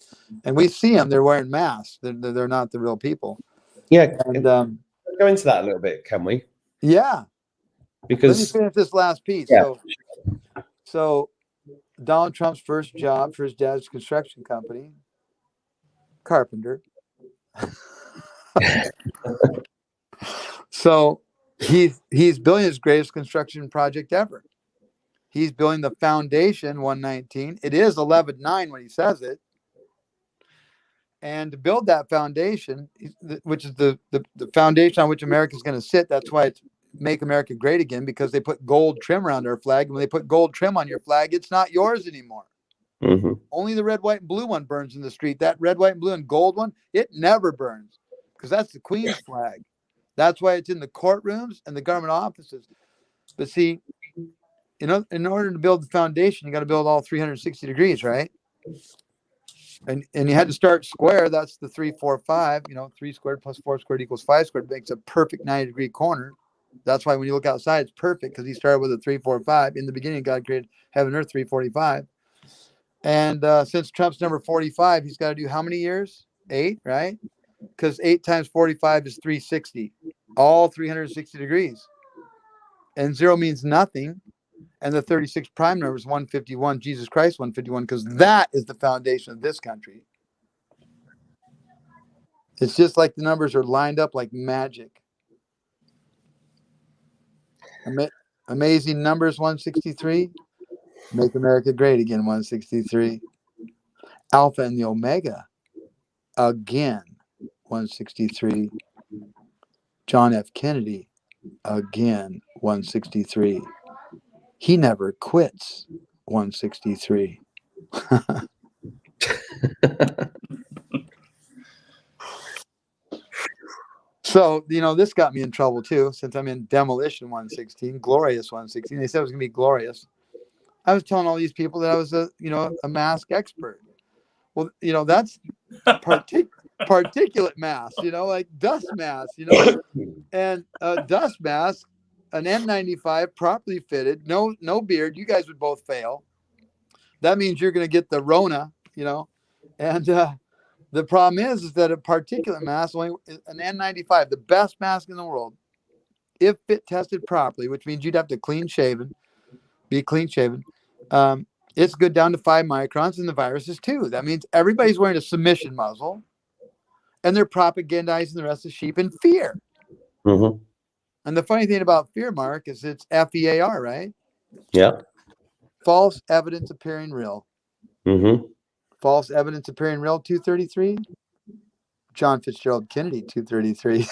we see them. They're wearing masks. They're not the real people. Yeah. And go into that a little bit, can we? yeah. Because let me finish this last piece. Yeah. So Donald Trump's first job for his dad's construction company, carpenter. So he's building his greatest construction project ever. He's building the foundation 119. It is 11.9 when he says it. And to build that foundation, which is the foundation on which America is going to sit, that's why it's Make America Great Again, because they put gold trim around our flag. When they put gold trim on your flag, it's not yours anymore. Mm-hmm. Only the red, white, and blue one burns in the street. That red, white, and blue and gold one, it never burns because that's the Queen's flag. That's why it's in the courtrooms and the government offices. But see, in order to build the foundation, you got to build all 360 degrees, right? And you had to start square. That's the 3, 4, 5. 3 squared plus 4 squared equals 5 squared. Makes a perfect 90-degree corner. That's why when you look outside, it's perfect because he started with a 3, 4, 5. In the beginning, God created heaven and earth 3:45. And since Trump's number 45, he's got to do how many years? 8, right? Because 8 times 45 is 360, all 360 degrees. And 0 means nothing. And the 36 prime number is 151, Jesus Christ 151, because that is the foundation of this country. It's just like the numbers are lined up like magic. Amazing numbers 163. Make America Great Again 163. Alpha and the Omega again 163. John F. Kennedy again 163. He never quits 163. So, this got me in trouble too, since I'm in Demolition 116, Glorious 116. They said it was going to be glorious. I was telling all these people that I was a mask expert. Well, that's particulate mask, like dust mask, and dust mask, an N95 properly fitted, no beard. You guys would both fail. That means you're going to get the Rona, and the problem is that a particulate mask, an N95, the best mask in the world, if fit tested properly, which means you'd have to be clean shaven. It's good down to 5 microns, and the virus is 2. That means everybody's wearing a submission muzzle, and they're propagandizing the rest of the sheep in fear. Mm-hmm. And the funny thing about fear, Mark, is it's FEAR, right? Yeah. False evidence appearing real. Mm-hmm. False evidence appearing real, 233. John Fitzgerald Kennedy, 233.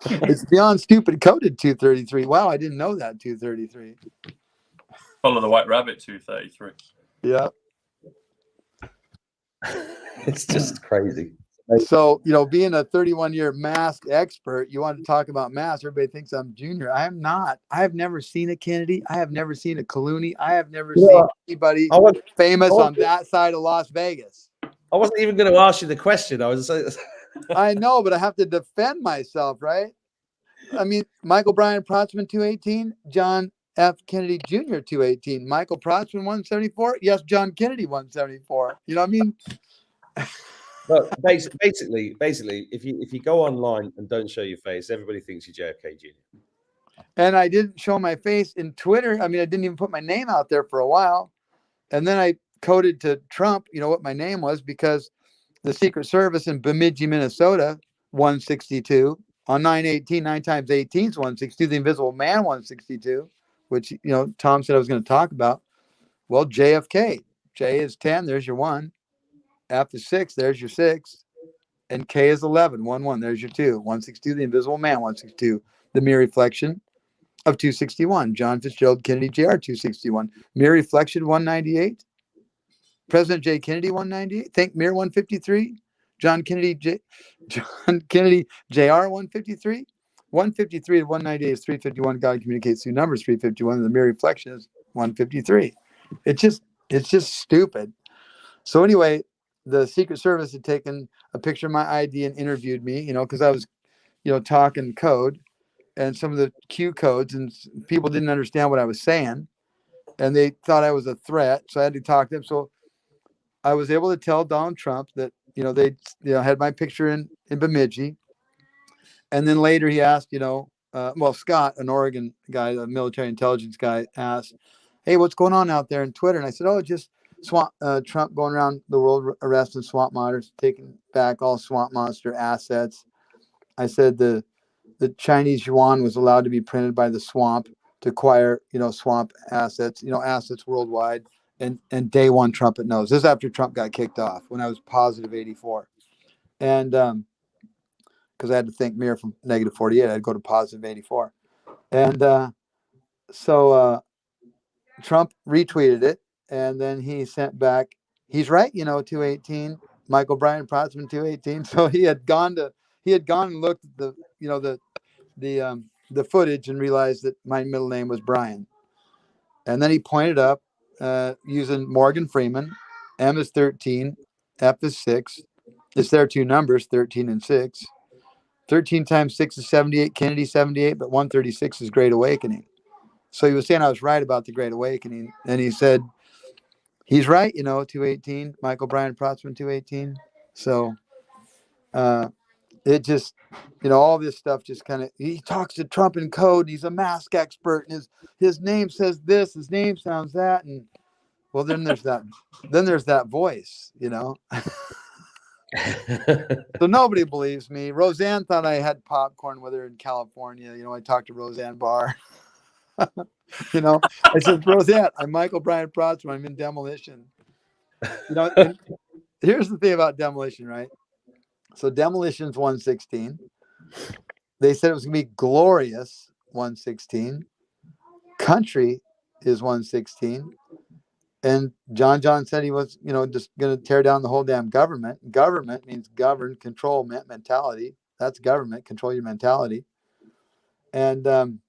It's beyond stupid coded, 233. Wow, I didn't know that, 233. Follow the White Rabbit, 233. Yeah. It's just crazy. So, being a 31-year mask expert, you want to talk about masks. Everybody thinks I'm junior. I am not. I have never seen a Kennedy. I have never seen a Clooney. I have never seen anybody famous on that side of Las Vegas. I wasn't even going to ask you the question. I know, but I have to defend myself, right? I mean, Michael Brian Protzman, 218. John F. Kennedy Jr., 218. Michael Protzman, 174. Yes, John Kennedy, 174. You know what I mean? But basically, if you go online and don't show your face, everybody thinks you're JFK Jr. And I didn't show my face in Twitter. I mean, I didn't even put my name out there for a while. And then I coded to Trump, what my name was, because the Secret Service in Bemidji, Minnesota, 162. On 918, 9 times 18 is 162. The Invisible Man, 162, which, Tom said I was going to talk about. Well, JFK. J is 10. There's your 1. F is 6. There's your 6. and K is 11, 1, 1. There's your 2. 162, the invisible man, 162. The mere reflection of 261. John Fitzgerald Kennedy, Jr., 261. Mere reflection, 198. President J. Kennedy, 198. Think Mere, 153. John Kennedy, Jr., 153. 153 to 198 is 351. God communicates through numbers, 351. And the mere reflection is 153. It's just stupid. So anyway, the Secret Service had taken a picture of my ID and interviewed me, because I was, talking code and some of the Q codes, and people didn't understand what I was saying, and they thought I was a threat. So I had to talk to them. So I was able to tell Donald Trump that, they, had my picture in Bemidji. And then later he asked, Scott, an Oregon guy, a military intelligence guy, asked, hey, what's going on out there in Twitter? And I said, oh, just Trump going around the world arresting swamp monsters, taking back all swamp monster assets. I said the Chinese yuan was allowed to be printed by the swamp to acquire, swamp assets, assets worldwide. And day one, Trump knows. This is after Trump got kicked off, when I was positive 84. And because I had to think mirror from negative 48, I'd go to positive 84. And so Trump retweeted it, and then he sent back, he's right, 218. Michael Brian Protzman, 218. So he had gone and looked at the footage and realized that my middle name was Brian. And then he pointed up using Morgan Freeman. M is 13, F is 6. It's their two numbers, 13 and 6. 13 times 6 is 78, Kennedy 78, but 136 is Great Awakening. So he was saying I was right about the Great Awakening. And he said, he's right, 218, Michael Brian Protzman, 218. So it just, all this stuff just kind of, he talks to Trump in code. He's a mask expert, and his name says this, his name sounds that. And well, then there's that voice, So nobody believes me. Roseanne thought I had popcorn with her in California. I talked to Roseanne Barr. I said, Roseanne, I'm Michael Brian Protzman. I'm in Demolition. And here's the thing about Demolition, right? So Demolition's 116. They said it was going to be glorious, 116. Country is 116. And John said he was, just going to tear down the whole damn government. Government means govern, control, mentality. That's government, control your mentality. And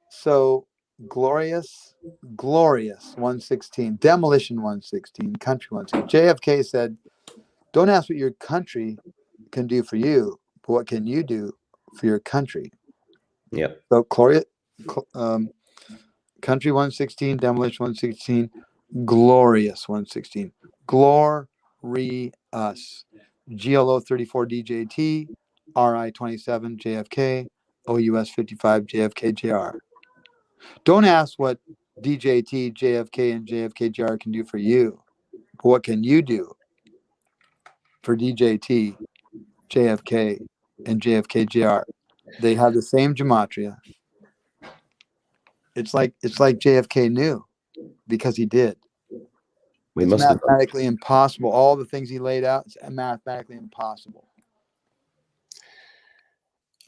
so glorious, 116. Demolition, 116. Country, 116. JFK said, don't ask what your country can do for you, but what can you do for your country? Yeah. So country, 116. Demolition, 116. Glorious, 116. Glorious. GLO 34 DJT, RI 27 JFK, OUS 55 JFK JR. Don't ask what DJT, JFK, and JFK JR can do for you. But what can you do for DJT, JFK, and JFK JR? They have the same gematria. It's like JFK knew, because he did. It's mathematically impossible. All the things he laid out, it's mathematically impossible.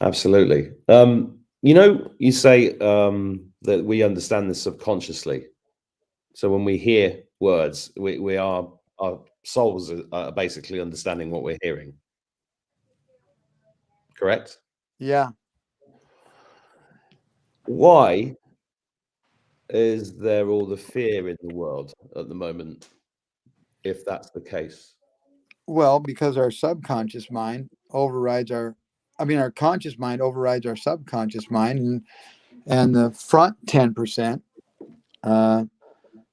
Absolutely. You say that we understand this subconsciously. So when we hear words, our souls are basically understanding what we're hearing. Correct? Yeah. Why is there all the fear in the world at the moment, if that's the case? Well, because our subconscious mind overrides our conscious mind overrides our subconscious mind, and the front 10%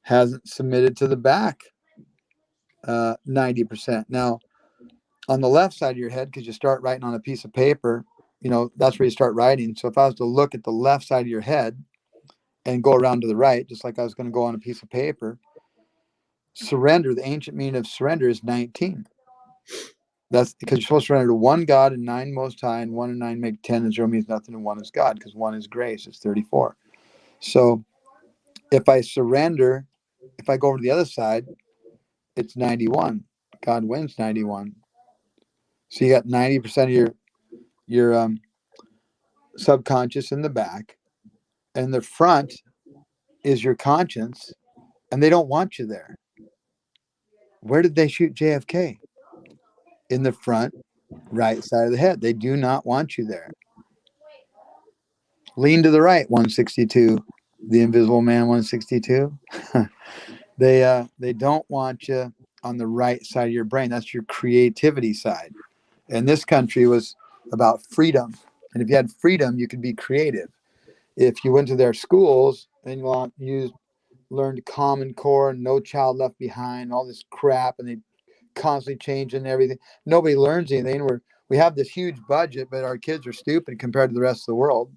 hasn't submitted to the back 90%. Now, on the left side of your head, because you start writing on a piece of paper, that's where you start writing. So if I was to look at the left side of your head and go around to the right, just like I was going to go on a piece of paper, surrender, the ancient meaning of surrender is 19. That's because you're supposed to surrender to one God and 9 Most High, and 1 and 9 make 10, and 0 means nothing, and 1 is God, because 1 is grace. It's 34. So if I surrender, if I go over to the other side, it's 91. God wins 91. So you got 90% of your subconscious in the back, and the front is your conscience, and they don't want you there. Where did they shoot JFK? In the front right side of the head. They do not want you there. Lean to the right, 162. The Invisible Man, 162. They don't want you on the right side of your brain. That's your creativity side. And this country was about freedom. And if you had freedom, you could be creative. If you went to their schools and you learned Common Core, No Child Left Behind, all this crap, and they constantly changing everything. Nobody learns anything. We have this huge budget, but our kids are stupid compared to the rest of the world.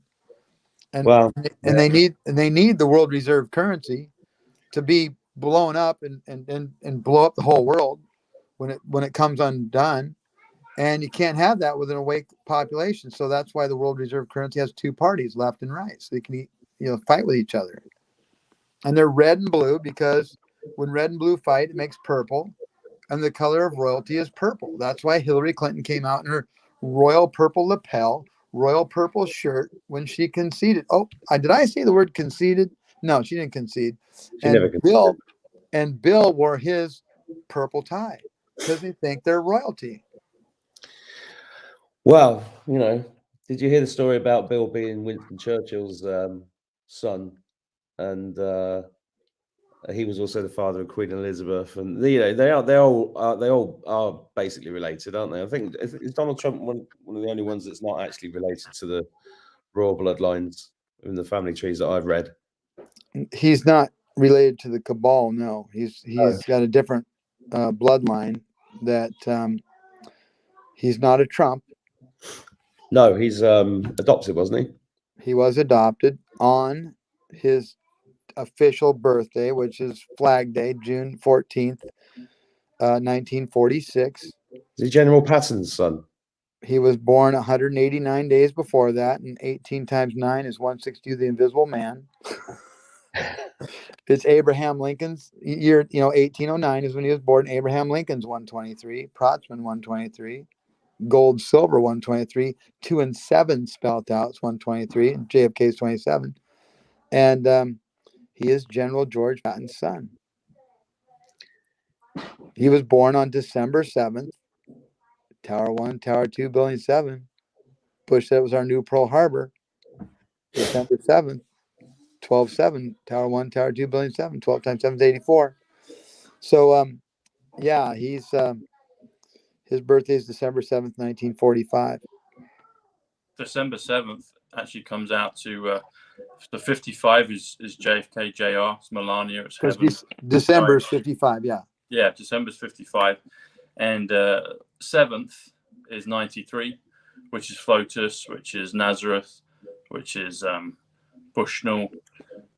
And Well, and they need the world reserve currency to be blown up and blow up the whole world when it comes undone. And you can't have that with an awake population. So that's why the world reserve currency has two parties, left and right, so they can fight with each other. And they're red and blue because when red and blue fight, it makes purple. And the color of royalty is purple. That's why Hillary Clinton came out in her royal purple lapel, royal purple shirt when she conceded. Oh, did I say the word conceded? No, she didn't concede. She never conceded. Bill wore his purple tie because they think they're royalty. Well, did you hear the story about Bill being Winston Churchill's son? And he was also the father of Queen Elizabeth, and they all are basically related, aren't they? I think is Donald Trump one of the only ones that's not actually related to the royal bloodlines in the family trees that I've read. He's not related to the cabal. No, he's got a different bloodline that he's not a Trump. No, he's adopted, wasn't he? He was adopted on his official birthday, which is Flag Day, June 14th, 1946. Is he General Patton's son? He was born 189 days before that, and 18 times 9 is 162, the Invisible Man. It's Abraham Lincoln's year, 1809 is when he was born. Abraham Lincoln's 123, Protzman 123, gold, silver 123, 2 and 7 spelled out, it's 123, and JFK's 27. And he is General George Patton's son. He was born on December 7th, Tower 1, Tower 2, Building 7. Bush said it was our new Pearl Harbor. December 7th, 12-7, Tower 1, Tower 2, Building 7. 12 times 7 is 84. So, yeah, he's his birthday is December 7th, 1945. December 7th actually comes out to the 55 is JFK Jr. It's Melania. It's heaven. December's 55. Yeah. Yeah, December's 55, and 7th is 93, which is Flotus, which is Nazareth, which is Bushnell,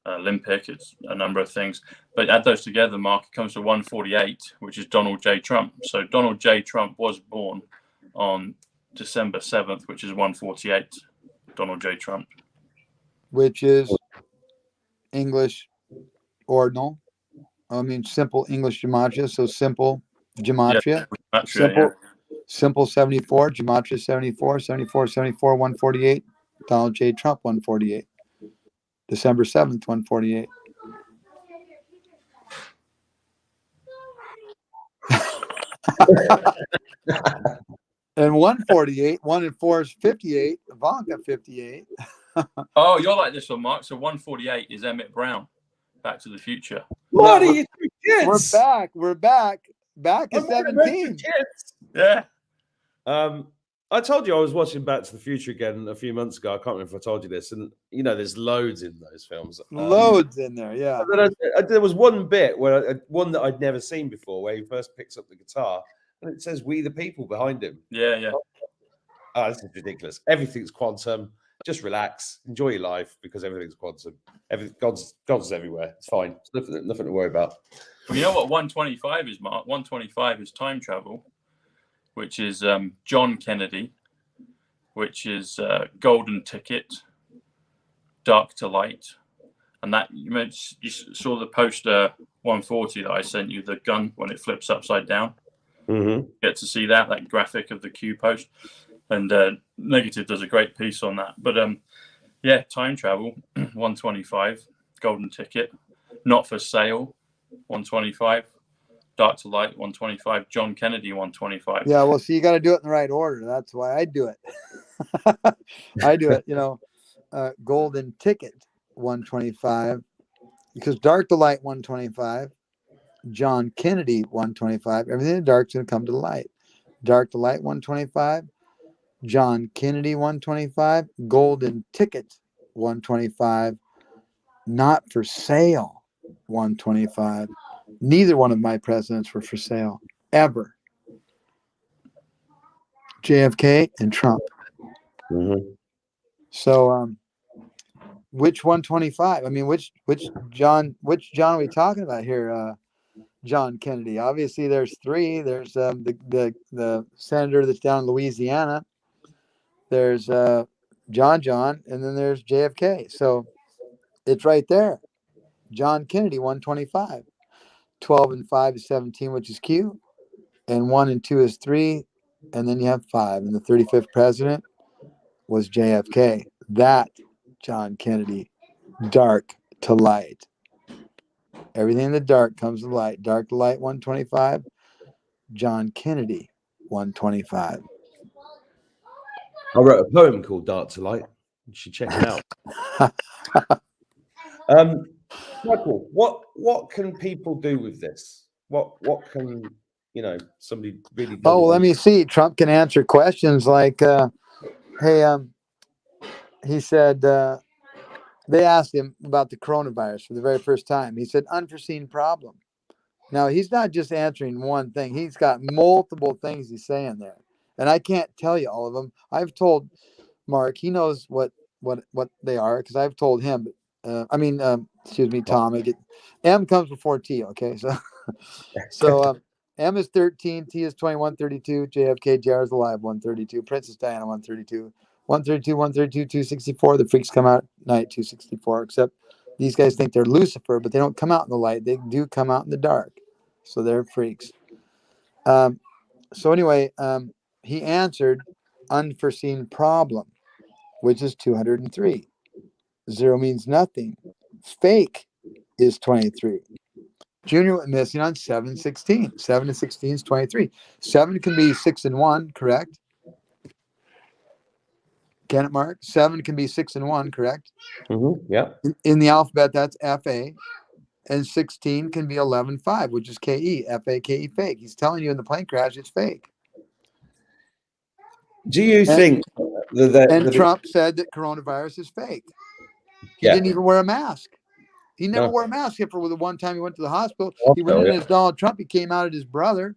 Olympic. It's a number of things, but add those together, Mark, it comes to 148, which is Donald J. Trump. So Donald J. Trump was born on December 7th, which is 148. Donald J. Trump, which is English ordinal. I mean, simple English gematria. So simple gematria. Yeah, simple 74, gematria 74, 74, 74, 148. Donald J. Trump 148. December 7th, 148. And 148, 1 and 4 is 58. Ivanka 58. Oh, you're like this one, Mark. So 148 is Emmett Brown, Back to the Future. What are you two kids? We're back. Back at 17. Yeah. I told you I was watching Back to the Future again a few months ago. I can't remember if I told you this. And, there's loads in those films. Loads in there, yeah. There was one bit one that I'd never seen before where he first picks up the guitar and it says "We the People" behind him. Yeah. Oh, this is ridiculous. Everything's quantum. Just relax. Enjoy your life because everything's quantum. God's everywhere. It's fine. It's nothing to worry about. Well, you know what 125 is, Mark? 125 is time travel, which is John Kennedy, which is Golden Ticket, Dark to Light. And that you saw the poster 140 that I sent you, the gun when it flips upside down. Mm-hmm. Get to see that graphic of the Q post, and Negative does a great piece on that. But yeah, time travel 125, golden ticket, not for sale 125, dark to light 125, John Kennedy 125. Yeah, well, see, you got to do it in the right order. That's why I do it. I do it, golden ticket 125, because dark to light 125, John Kennedy 125. Everything in the dark's going to come to the light. Dark to light 125, John Kennedy 125, golden ticket 125, not for sale 125. Neither one of my presidents were for sale ever. JFK and Trump. Mm-hmm. So which 125? I mean, which John are we talking about here? John Kennedy. Obviously there's three. There's the senator that's down in Louisiana. There's John, and then there's JFK. So it's right there. John Kennedy 125. 12 and 5 is 17, which is Q, and 1 and 2 is 3, and then you have 5. And the 35th president was JFK. That John Kennedy, dark to light. Everything in the dark comes to light. Dark to light 125, John Kennedy 125. I wrote a poem called Dark to Light. You should check it out. Michael, what can people do with this? What can somebody really do? Oh, well, let me see. Trump can answer questions like, hey, he said, they asked him about the coronavirus for the very first time. He said, unforeseen problem. Now, he's not just answering one thing. He's got multiple things he's saying there. And I can't tell you all of them. I've told Mark, he knows what they are, because I've told him. Excuse me, Tom. M comes before T, okay? So M is 13, T is 21, 32, JFK, JR is alive, 132, Princess Diana, 132, 132, 132, 264. The freaks come out at night, 264, except these guys think they're Lucifer, but they don't come out in the light. They do come out in the dark. So they're freaks. So anyway, he answered unforeseen problem, which is 203. 0 means nothing. Fake is 23. Junior went missing on 7/16. 7 and 16 is 23. 7 can be 6 and 1, correct? Can it, Mark? 7 can be 6 and 1, correct? Mm-hmm. Yeah. In the alphabet, that's FA. And 16 can be 11/5, which is KE. FAKE, fake. He's telling you in the plane crash it's fake. Do you think that Trump said that coronavirus is fake? He didn't even wear a mask. He never wore a mask except for the one time he went to the hospital. He went in as Donald Trump. He came out at his brother.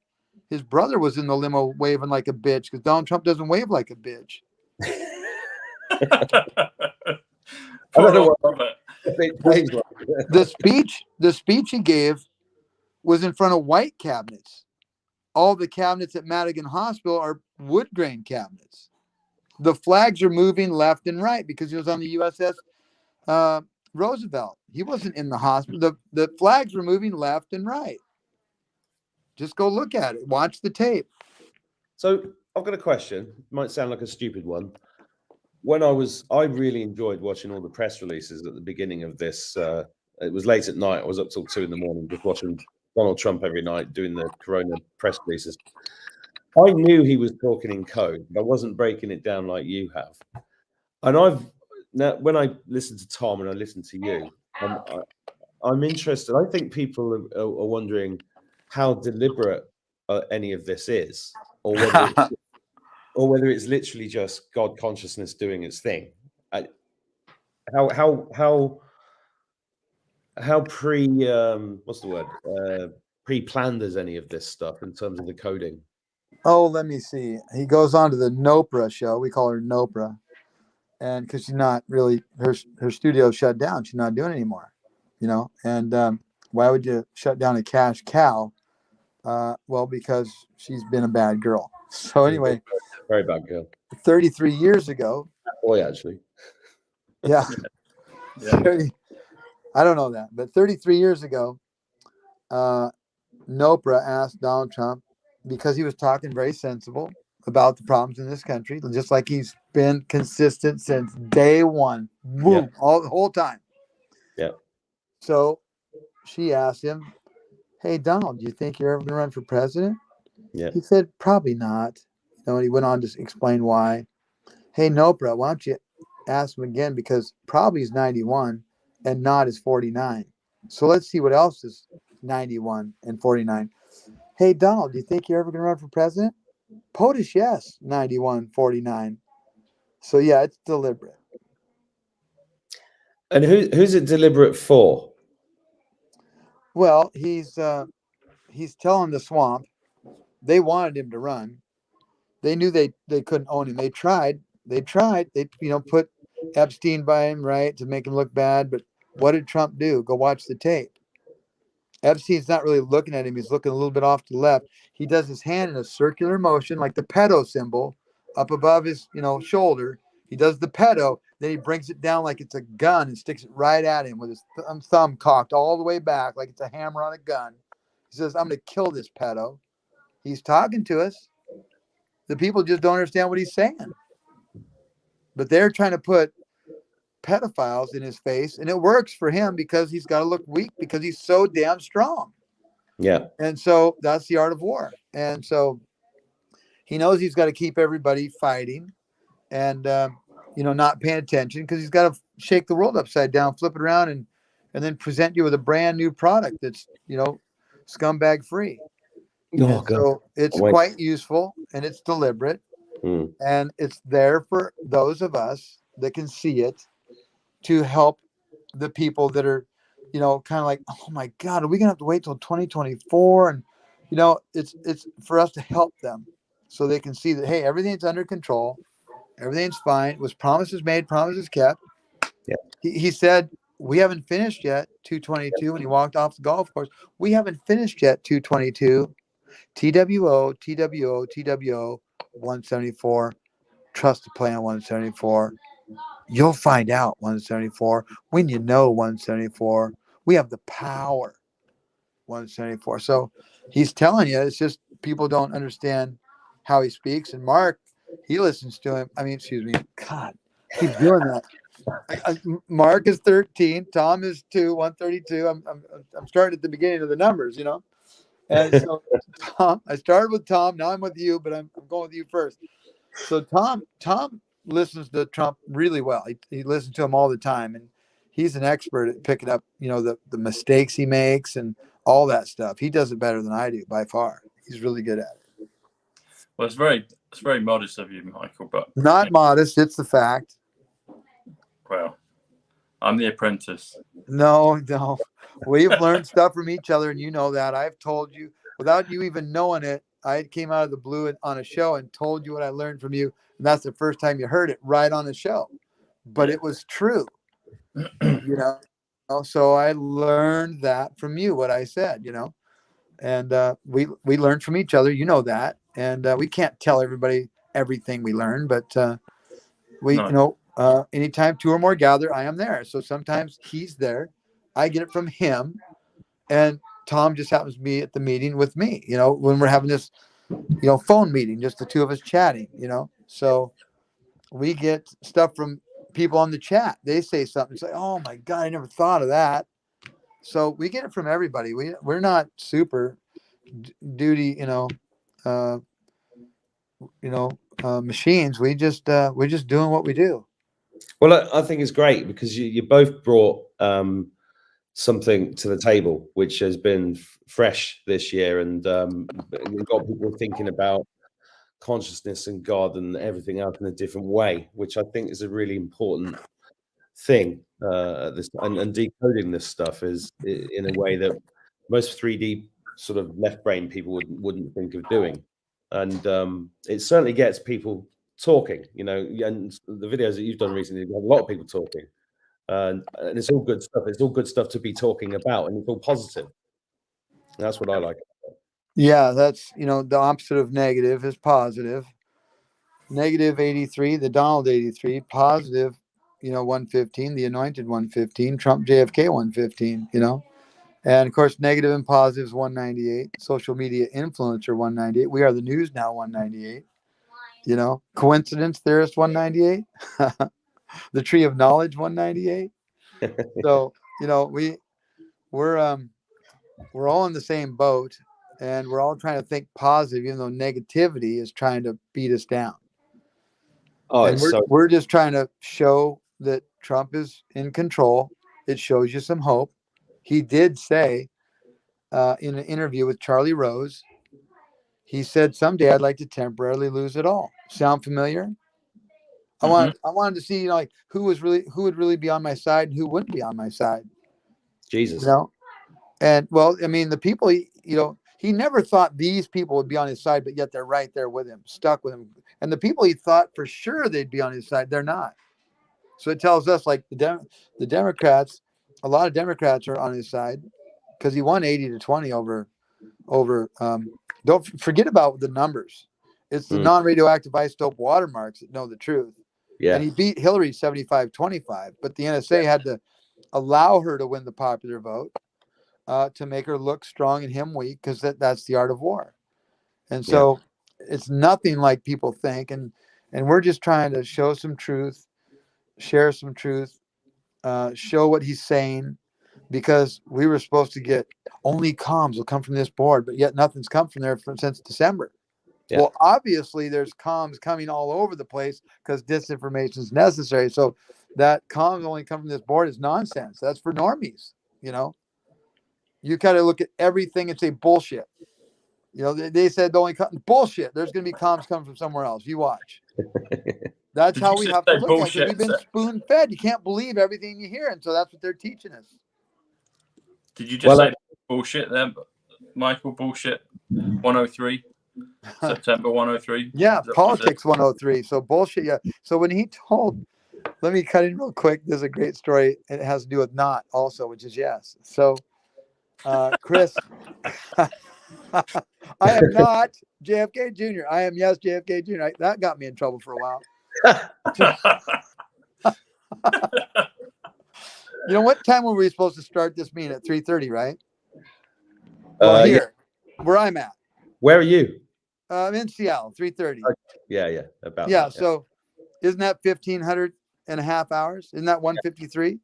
His brother was in the limo waving like a bitch, because Donald Trump doesn't wave like a bitch. I don't know what the speech he gave was in front of white cabinets. All the cabinets at Madigan Hospital are wood grain cabinets. The flags are moving left and right because he was on the USS Roosevelt. He wasn't in the hospital. The flags were moving left and right. Just go look at it. Watch the tape. So I've got a question. It might sound like a stupid one. I really enjoyed watching all the press releases at the beginning of this. It was late at night. I was up till 2 a.m. just watching Donald Trump every night doing the Corona press releases. I knew he was talking in code, but I wasn't breaking it down like you have. And when I listen to Tom and I listen to you, I'm interested. I think people are wondering how deliberate any of this is, or whether it's literally just God consciousness doing its thing. How pre-planned is any of this stuff in terms of the coding? Oh, let me see. He goes on to the Nopra show. We call her Nopra. And because she's not really, her studio shut down. She's not doing it anymore, And why would you shut down a cash cow? Well, because she's been a bad girl. So anyway. Very bad girl. 33 years ago. Boy, actually. Yeah. 30, I don't know that. But 33 years ago, Nopra asked Donald Trump because he was talking very sensible about the problems in this country, just like he's been consistent since day one. Boom, all the whole time. Yeah. So she asked him, "Hey, Donald, do you think you're ever going to run for president?" Yeah. He said, "Probably not." And he went on to explain why. "Hey, Nopra, why don't you ask him again? Because probably is 91 and not is 49. So let's see what else is 91 and 49. Hey, Donald, do you think you're ever going to run for president?" POTUS, yes, 91, 49. So yeah, it's deliberate. And who's it deliberate for? Well, he's telling the swamp they wanted him to run. They knew they couldn't own him. They tried. They put Epstein by him, right, to make him look bad. But what did Trump do? Go watch the tape. Epstein's not really looking at him. He's looking a little bit off to the left. He does his hand in a circular motion, like the pedo symbol, up above his, shoulder. He does the pedo. Then he brings it down like it's a gun and sticks it right at him with his thumb cocked all the way back, like it's a hammer on a gun. He says, "I'm going to kill this pedo." He's talking to us. The people just don't understand what he's saying. But they're trying to put pedophiles in his face, and it works for him because he's got to look weak because he's so damn strong. Yeah. And so that's the art of war. And so he knows he's got to keep everybody fighting and, not paying attention because he's got to shake the world upside down, flip it around, and then present you with a brand new product that's, scumbag free. Oh, God. So it's quite useful and it's deliberate. And it's there for those of us that can see it to help the people that are, kind of like, oh my God, are we gonna have to wait till 2024? And it's for us to help them so they can see that, hey, everything's under control, everything's fine. It was promises made, promises kept. Yeah. He said, "We haven't finished yet, 222," when he walked off the golf course. "We haven't finished yet, 222. TWO, TWO, TWO, 174. Trust the plan, 174. You'll find out, 174. When you know, 174. We have the power, 174." So he's telling you, it's just people don't understand how he speaks. And Mark, he listens to him. I mean, excuse me. God, keep doing that. Mark is 13. Tom is 2, 132. I'm starting at the beginning of the numbers, And so Tom, I started with Tom. Now I'm with you, but I'm going with you first. So Tom listens to Trump really well. He listens to him all the time, and he's an expert at picking up, the mistakes he makes and all that stuff. He does it better than I do by far. He's really good at it. Well, it's very modest of you, Michael, but not modest. It's the fact. Well, I'm the apprentice. No. We've learned stuff from each other, and you know that. I've told you without you even knowing it. I came out of the blue on a show and told you what I learned from you, and that's the first time you heard it right on the show. But it was true, So I learned that from you, what I said, and we learned from each other. You know that, and we can't tell everybody everything we learn, but anytime two or more gather, I am there. So sometimes he's there, I get it from him, and Tom just happens to be at the meeting with me, when we're having this, phone meeting, just the two of us chatting, So we get stuff from people on the chat. They say something, it's like, oh my God, I never thought of that. So we get it from everybody. We're not super duty, machines. We're just doing what we do. Well, I think it's great because you both brought something to the table which has been fresh this year, and you've got people thinking about consciousness and God and everything else in a different way, which I think is a really important thing. This and decoding this stuff is in a way that most 3D sort of left brain people wouldn't think of doing, and it certainly gets people talking. And the videos that you've done recently have a lot of people talking. And it's all good stuff. It's all good stuff to be talking about, and it's all positive. And that's what I like. Yeah, that's the opposite of negative is positive. Negative 83, the Donald 83. Positive, 115, the anointed 115. Trump JFK 115. And of course, negative and positives 198. Social media influencer 198. We are the news now 198. You know, coincidence theorist 198. The tree of knowledge 198. So you know we're all in the same boat, and we're all trying to think positive, even though negativity is trying to beat us down. Oh, And it's so we're just trying to show that Trump is in control. It shows you some hope. He did say in an interview with Charlie Rose, he said, "Someday I'd like to temporarily lose it all." Sound familiar? I wanted to see, you know, like who would really be on my side and who wouldn't be on my side. You Jesus. know, and well, I mean, the people he never thought these people would be on his side, but yet they're right there with him, stuck with him. And the people he thought for sure they'd be on his side, they're not. So it tells us, like the Democrats, a lot of Democrats are on his side because he won 80-20 over. Don't forget about the numbers. It's the non-radioactive isotope watermarks that know the truth. Yeah. And he beat Hillary 75-25, but the NSA had to allow her to win the popular vote to make her look strong and him weak, because that's the art of war. And so it's nothing like people think. And we're just trying to show some truth, share some truth, show what he's saying, because we were supposed to get only comms will come from this board, but yet nothing's come from there since December. Yeah. Well, obviously there's comms coming all over the place because disinformation is necessary. So that comms only come from this board is nonsense. That's for normies. You know, you kind of look at everything and say bullshit. You know, they said the only bullshit. There's going to be comms coming from somewhere else. You watch. That's how we have to look at it. We've been spoon fed. You can't believe everything you hear. And so that's what they're teaching us. Did you just say bullshit there, Michael? Bullshit 103, September 103. Yeah, politics 103. So bullshit. Yeah. So when he told, let me cut in real quick. There's a great story. It has to do with not also, which is yes. So, Chris, I am not JFK Jr. I am yes JFK Jr. That got me in trouble for a while. You know, what time were we supposed to start this meeting? At 3:30, right? Well, here, where I'm at. Where are you? I'm in Seattle, 3:30. Yeah, about yeah. That, yeah. So, isn't that 1,500 and a half hours? Isn't that 153?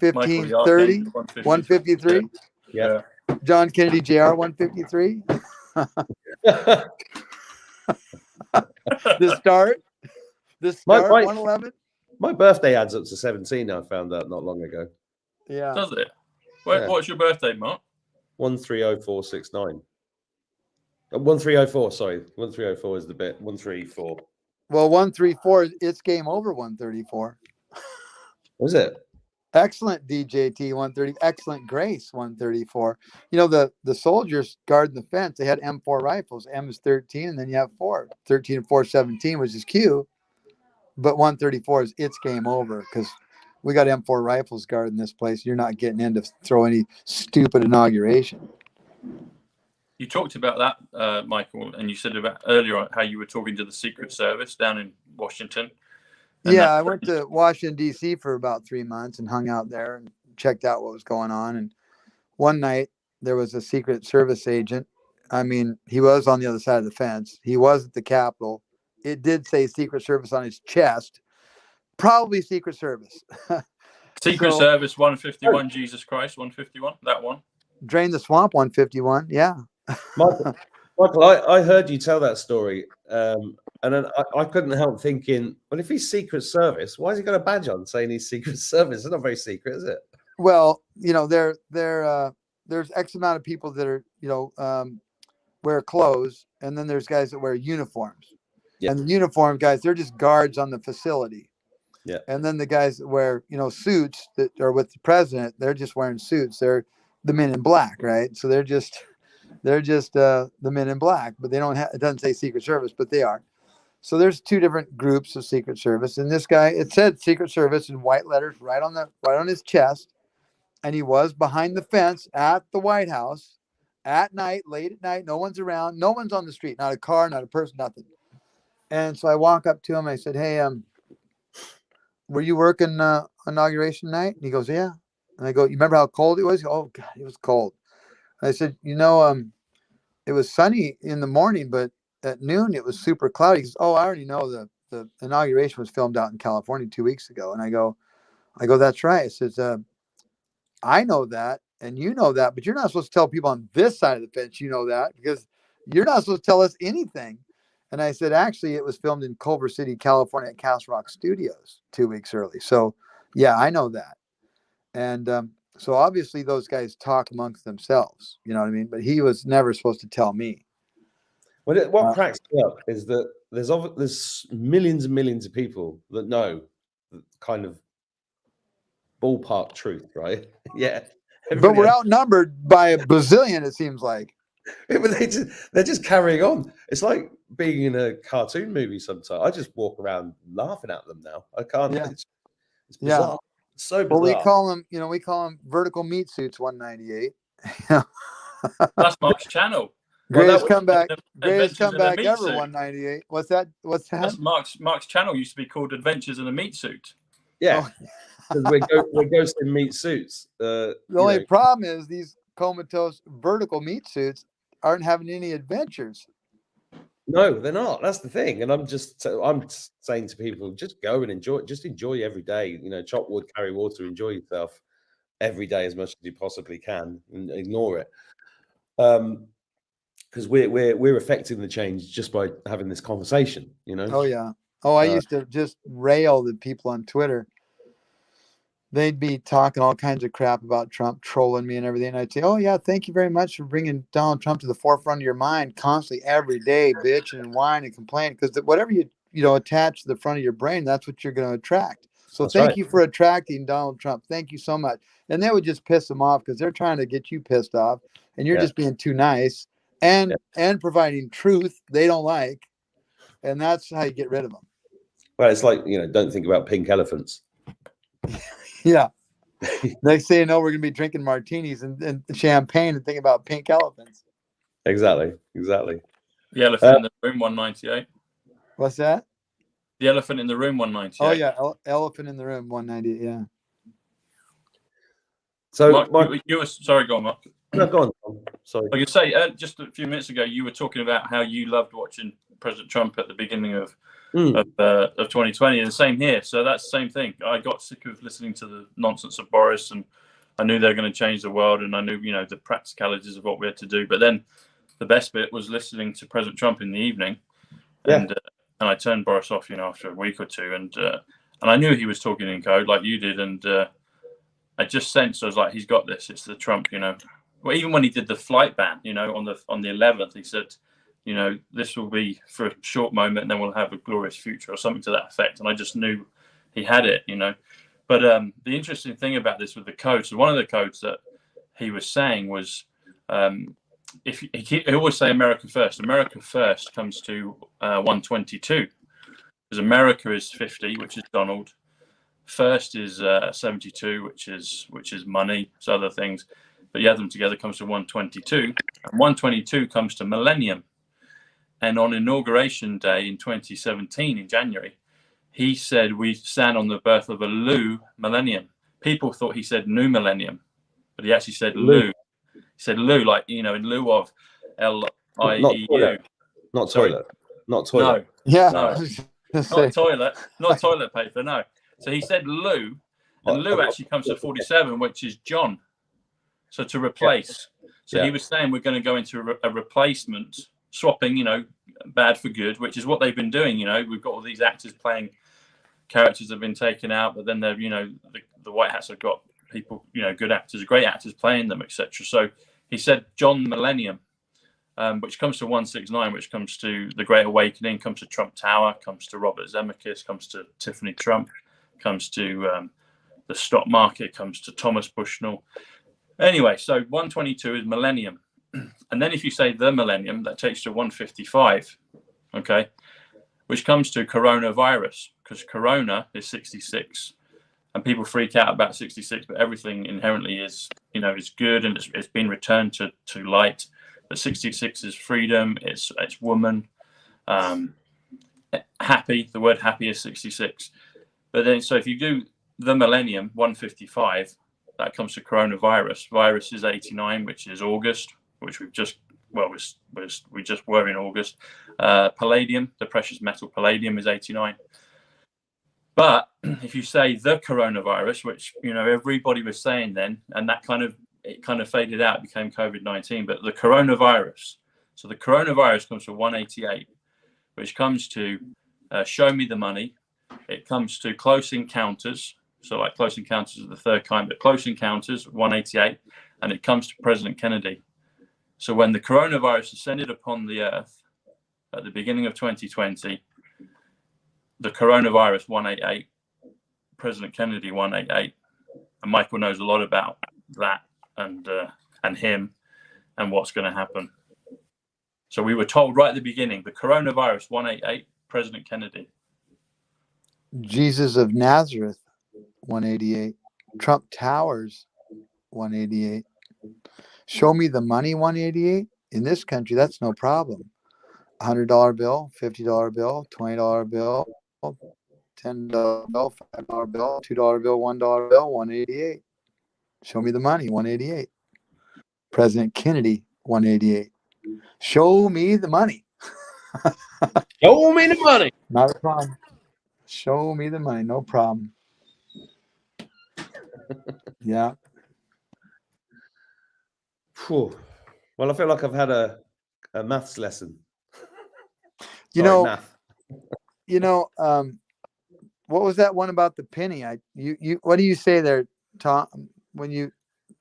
1530, 153. Yeah. John Kennedy Jr. 153. The start 111. My birthday adds up to 17. I found out not long ago. Yeah. Does it? What's your birthday, Mark? 130469. 1304. Sorry, 1304 is the bit. 134. Well, 134. It's game over. 134. Was it? Excellent DJT 130. Excellent Grace 134. You know, the soldiers guarding the fence, they had M4 rifles. M is 13, and then you have 4. 13 and 4, 17, which is Q. But 134 is it's game over, because we got M4 rifles guarding this place. You're not getting in to throw any stupid inauguration. You talked about that, Michael, and you said about earlier on how you were talking to the Secret Service down in Washington. Yeah, I went to Washington, D.C. for about 3 months and hung out there and checked out what was going on. And one night there was a Secret Service agent. I mean, he was on the other side of the fence. He was at the Capitol. It did say Secret Service on his chest. Probably Secret Service. Secret Service 151, Jesus Christ 151, that one. Drain the Swamp 151, yeah. Michael, I heard you tell that story, and then I couldn't help thinking, well, if he's Secret Service, why has he got a badge on saying he's Secret Service? It's not very secret, is it? Well, you know, there's X amount of people that are, you know, wear clothes, and then there's guys that wear uniforms. Yeah. And the uniform guys, they're just guards on the facility. Yeah. And then the guys that wear, you know, suits that are with the president, they're just wearing suits. They're the men in black, right? So they're just the men in black, but they don't have, it doesn't say Secret Service, but they are. So there's 2 different groups of Secret Service, and this guy, it said Secret Service in white letters right on his chest, and he was behind the fence at the White House at night, late at night. No one's around, no one's on the street, not a car, not a person, nothing. And so I walk up to him. I said, "Hey, were you working inauguration night?" And he goes, "Yeah." And I go, you remember how cold it was? Oh God, it was cold. I said, it was sunny in the morning, but at noon it was super cloudy. He goes, oh, I already know the inauguration was filmed out in California 2 weeks ago. And I go, that's right. I says, I know that, and you know that, but you're not supposed to tell people on this side of the fence, you know that, because you're not supposed to tell us anything. And I said, actually, it was filmed in Culver City, California at Castle Rock Studios 2 weeks early. So, yeah, I know that. And so obviously those guys talk amongst themselves, you know what I mean? But he was never supposed to tell me. What cracks me up is that there's millions and millions of people that know the kind of ballpark truth, right? Yeah. But we're outnumbered by a bazillion, it seems like. But they're just carrying on. It's like being in a cartoon movie sometimes. I just walk around laughing at them now. I can't. Yeah. It's bizarre. It's so bizarre. Well, we call them vertical meat suits 198. That's Mark's channel. Greatest comeback ever, suit. 198. What's that? That's Mark's channel used to be called Adventures in a Meat Suit. Yeah. We're ghosting meat suits. The only problem is these comatose vertical meat suits aren't having any adventures. No, they're not. That's the thing. And I'm saying to people, just go and enjoy. Just enjoy every day. Chop wood, carry water. Enjoy yourself every day as much as you possibly can, and ignore it. Because we're affecting the change just by having this conversation. Oh yeah. Oh, I used to just rail the people on Twitter. They'd be talking all kinds of crap about Trump, trolling me and everything. And I'd say, oh, yeah, thank you very much for bringing Donald Trump to the forefront of your mind constantly every day, bitching and whining and complaining. Because whatever you attach to the front of your brain, that's what you're going to attract. So thank you for attracting Donald Trump. Thank you so much. And that would just piss them off because they're trying to get you pissed off. And you're just being too nice and providing truth they don't like. And that's how you get rid of them. Well, it's like, don't think about pink elephants. Yeah. Next thing you know, we're going to be drinking martinis and champagne and thinking about pink elephants. Exactly. The elephant in the room, 198. What's that? The elephant in the room, 198. Oh, yeah. Elephant in the room, 198. Yeah. So, Mark, you were sorry, go on, Mark. No, go on. Sorry. Like you say, just a few minutes ago, you were talking about how you loved watching President Trump at the beginning of 2020, and the same here. So that's the same thing. I got sick of listening to the nonsense of Boris, and I knew they were going to change the world, and I knew the practicalities of what we had to do. But then the best bit was listening to President Trump in the evening, and I turned Boris off, after a week or two, and I knew he was talking in code like you did, and I just sensed, I was like, he's got this. It's the Trump, Well, even when he did the flight ban, on the 11th, he said, this will be for a short moment and then we'll have a glorious future or something to that effect. And I just knew he had it, But the interesting thing about this with the codes, one of the codes that he was saying was, if he always say America first. America first comes to 122, because America is 50, which is Donald. First is 72, which is money, so other things. But you add them together, comes to 122. And 122 comes to millennium. And on Inauguration Day in 2017, in January, he said we stand on the birth of a new millennium. People thought he said new millennium, but he actually said Lou. He said Lou, like, in lieu of L-I-E-U. Not toilet. Not toilet. No. Yeah. No. Not toilet. Not toilet paper, no. So he said Lou, and Lou actually comes to 47, which is John. So to replace. So he was saying we're going to go into a replacement, swapping, bad for good, which is what they've been doing. We've got all these actors playing characters that have been taken out, but then they're, the White Hats have got people, good actors, great actors playing them, etc. So he said John Millennium, which comes to 169, which comes to the Great Awakening, comes to Trump Tower, comes to Robert Zemeckis, comes to Tiffany Trump, comes to the stock market, comes to Thomas Bushnell. Anyway, so 122 is millennium. And then if you say the millennium, that takes to 155, okay, which comes to coronavirus, because corona is 66. And people freak out about 66, but everything inherently is, is good, and it's been returned to light. But 66 is freedom, it's woman, happy. The word happy is 66. But then, so if you do the millennium, 155, that comes to coronavirus. Virus is 89, which is August, which we just were in August. Palladium, the precious metal palladium, is 89. But if you say the coronavirus, which everybody was saying then, and that kind of faded out, became COVID-19. But the coronavirus, so the coronavirus comes to 188, which comes to show me the money. It comes to close encounters. So like close encounters of the third kind, but close encounters, 188, and it comes to President Kennedy. So when the coronavirus descended upon the earth at the beginning of 2020, the coronavirus 188, President Kennedy 188, and Michael knows a lot about that and him and what's going to happen. So we were told right at the beginning, the coronavirus 188, President Kennedy. Jesus of Nazareth 188, Trump Towers 188, show me the money 188. In this country, that's no problem. $100 bill, $50 bill, $20 bill, $10 bill, $5 bill, $2 bill, $1 bill, 188. Show me the money 188. President Kennedy 188. Show me the money. Show me the money. Not a problem. Show me the money, no problem. Yeah. Whew. Well, I feel like I've had a maths lesson. Math. What was that one about the penny? What do you say there, Tom, when you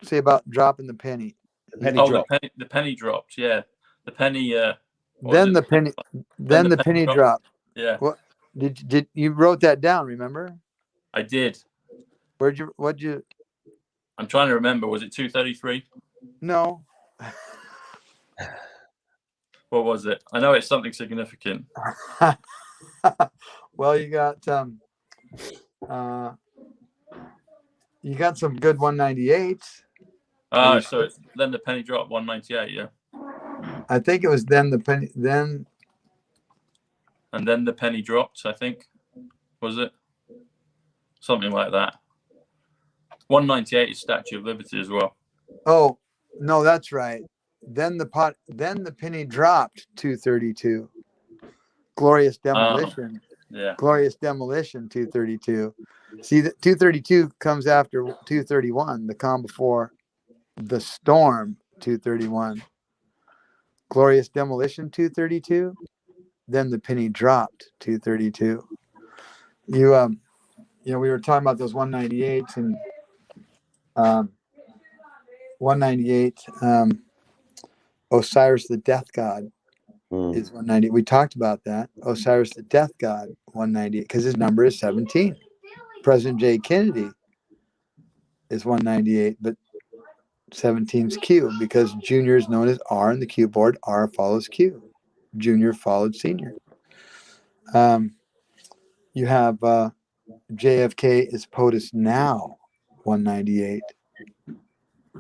say about dropping the penny? The penny dropped. The penny dropped. Yeah, the penny. Then the penny dropped. Yeah. What did you wrote that down? Remember? I did. What'd you? I'm trying to remember. Was it 233? No. What was it? I know it's something significant. Well, you got some good 198s. So then the penny dropped 198. Yeah. I think it was then the penny then. And then the penny dropped. I think, was it something like that? 198 is Statue of Liberty as well. Oh no, that's right. Then the penny dropped 232. Glorious demolition. Yeah. Glorious demolition 232. See, the 232 comes after 231, the calm before the storm 231. Glorious demolition 232. Then the penny dropped 232. We were talking about those 198s and 198. Osiris the death god is 198. We talked about that. Osiris the death god 198 because his number is 17. President J. Kennedy is 198, but 17's Q because Junior is known as R in the Q board. R follows Q. Junior followed Senior. You have JFK is POTUS now 198.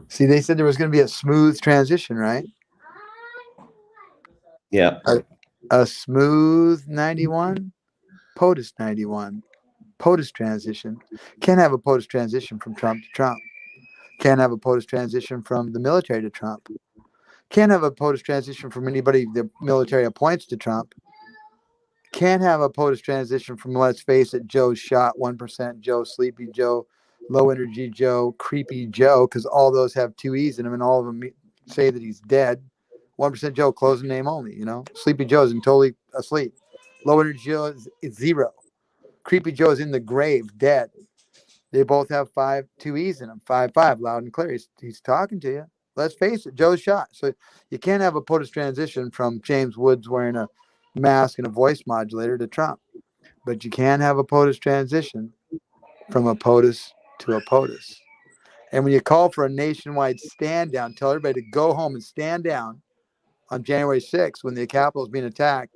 See, they said there was going to be a smooth transition, right? Yeah. A smooth 91, POTUS 91, POTUS transition. Can't have a POTUS transition from Trump to Trump. Can't have a POTUS transition from the military to Trump. Can't have a POTUS transition from anybody the military appoints to Trump. Can't have a POTUS transition from, let's face it, Joe Shot, 1% Joe, Sleepy Joe, Low Energy Joe, Creepy Joe, because all those have two E's in them and all of them say that he's dead. 1% Joe, closing name only, Sleepy Joe is totally asleep. Low Energy Joe is zero. Creepy Joe is in the grave, dead. They both have two E's in them, 5-5, loud and clear. He's talking to you. Let's face it, Joe's shot. So you can't have a POTUS transition from James Woods wearing a mask and a voice modulator to Trump. But you can have a POTUS transition from a POTUS to a POTUS. And when you call for a nationwide stand down, tell everybody to go home and stand down on January 6th when the Capitol is being attacked.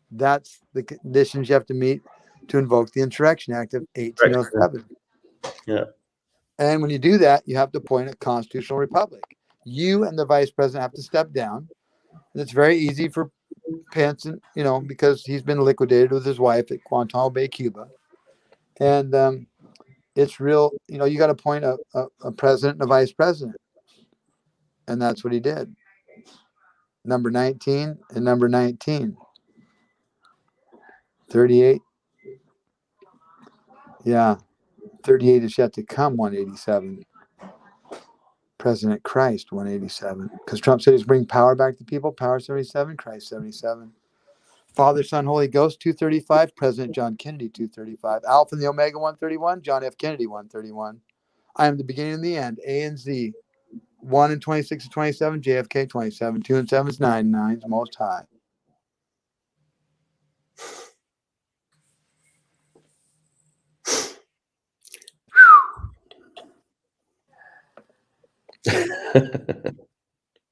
That's the conditions you have to meet to invoke the Insurrection Act of 1807. Yeah. And when you do that, you have to appoint a constitutional republic. You and the vice president have to step down. And it's very easy for Pence, and because he's been liquidated with his wife at Guantanamo Bay, Cuba. And it's real. You know, you got to appoint a president and a vice president. And that's what he did. Number 19 and number 19. 38. Yeah. 38 is yet to come, 187. President Christ, 187. Because Trump said he's bring power back to people. Power 77, Christ 77. Father, Son, Holy Ghost, 235. President John Kennedy, 235. Alpha and the Omega, 131. John F. Kennedy, 131. I am the beginning and the end. A and Z. 1 and 26 and 27. JFK, 27. 2 and 7 is 9. 9's most high.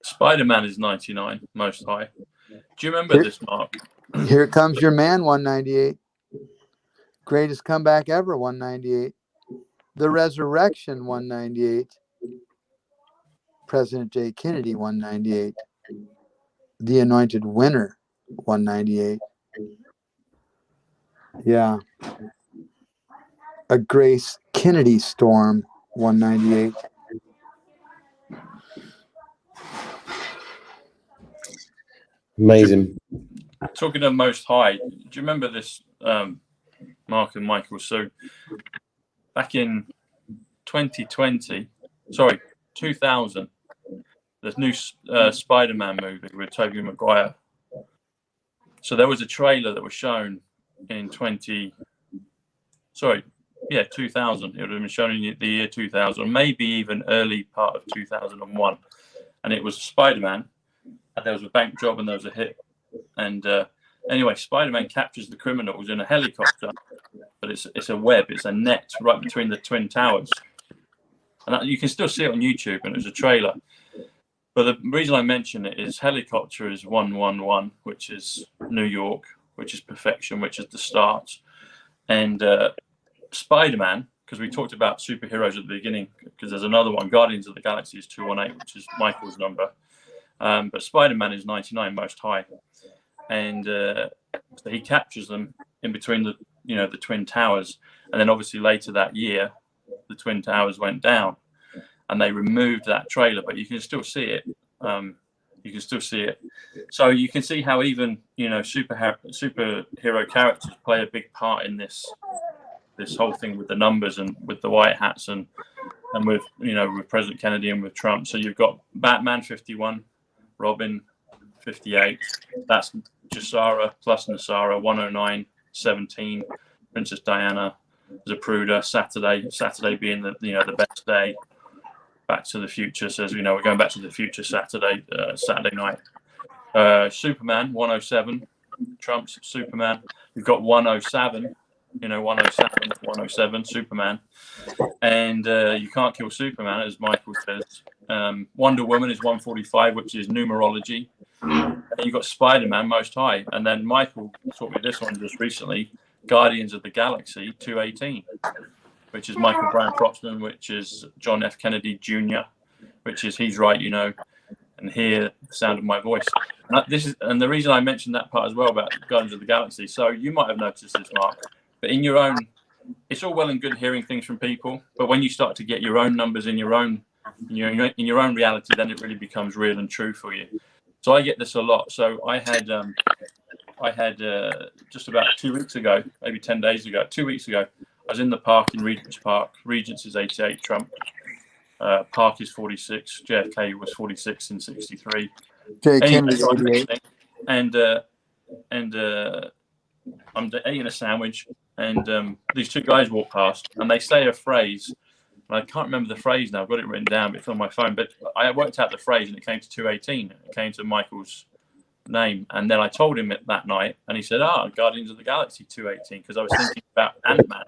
Spider-Man is 99, most high. Do you remember this, Mark? Here comes your man, 198. Greatest comeback ever, 198. The Resurrection, 198. President J. Kennedy, 198. The Anointed Winner, 198. Yeah. A Grace Kennedy Storm, 198. Amazing. Talking of most high, do you remember this, Mark and Michael? So back in 2000, the new Spider-Man movie with Tobey Maguire. So there was a trailer that was shown in 2000. It would have been shown in the year 2000, maybe even early part of 2001. And it was Spider-Man. And there was a bank job and there was a hit. And anyway, Spider-Man captures the criminals in a helicopter, but it's a web, it's a net right between the Twin Towers. And you can still see it on YouTube, and it was a trailer. But the reason I mention it is helicopter is 111, which is New York, which is perfection, which is the start. And Spider-Man, because we talked about superheroes at the beginning, because there's another one, Guardians of the Galaxy is 218, which is Michael's number. But Spider-Man is 99, most high. And so he captures them in between the Twin Towers. And then obviously later that year, the Twin Towers went down and they removed that trailer, but you can still see it. You can still see it. So you can see how even, superhero characters play a big part in this whole thing with the numbers and with the white hats and with, with President Kennedy and with Trump. So you've got Batman 51, Robin 58. That's Jasara plus Nasara 109, 17, Princess Diana, Zapruder, Saturday being the best day. Back to the Future says, we're going back to the future Saturday night. Superman 107, Trump's Superman. We've got 107, 107, Superman. And you can't kill Superman, as Michael says. Wonder Woman is 145, which is numerology. And then you've got Spider-Man, most high. And then Michael taught me this one just recently, Guardians of the Galaxy 218, which is Michael Brown Proxman, which is John F. Kennedy Jr., which is he's right, and hear the sound of my voice. And the reason I mentioned that part as well about Guardians of the Galaxy, so you might have noticed this, Mark, but in your own, it's all well and good hearing things from people, but when you start to get your own numbers in your own reality, then it really becomes real and true for you. So I get this a lot. So I had just about 2 weeks ago, maybe 10 days ago, 2 weeks ago, I was in the park in Regent's Park. Regent's is 88, Trump. Park is 46. JFK was 46 in 63. And I'm eating a sandwich, and these two guys walk past, and they say a phrase. And I can't remember the phrase now. I've got it written down, but it's on my phone. But I worked out the phrase, and it came to 218. It came to Michael's name, and then I told him it that night, and he said, Guardians of the Galaxy 218, because I was thinking about Ant-Man.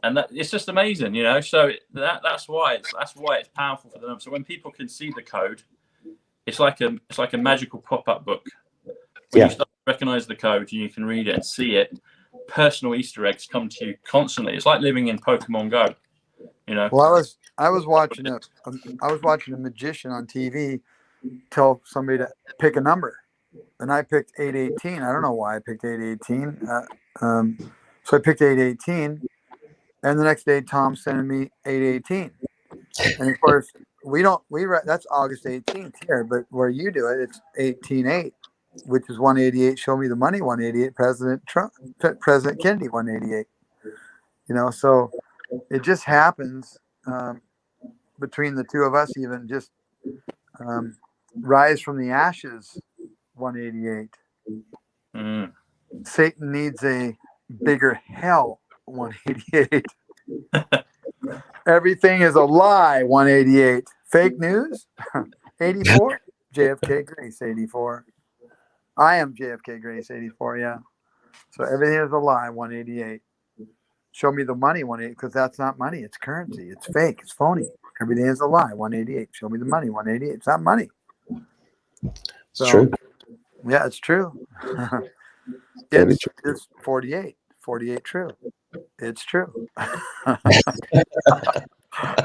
And that, it's just amazing, so that's why it's powerful for them. So when people can see the code, it's like a magical pop-up book. When you start to recognize the code and you can read it and see it, personal Easter eggs come to you constantly. It's like living in Pokemon Go, Well, I was watching a magician on TV tell somebody to pick a number, and I picked 818. I don't know why I picked 818. So I picked 818, And the next day, Tom's sending me 818. And of course, that's August 18th here, but where you do it, it's 18-8, which is 188. Show me the money, 188. President Kennedy, 188. So it just happens between the two of us, even just rise from the ashes, 188. Satan needs a bigger hell, 188. Everything is a lie, 188. Fake news, 84. JFK Grace, 84. I am JFK Grace, 84. Yeah. So everything is a lie, 188. Show me the money, 188, because that's not money. It's currency. It's fake. It's phony. Everything is a lie, 188. Show me the money, 188. It's not money. It's true. Yeah, it's true. It's 48. 48 true. It's true.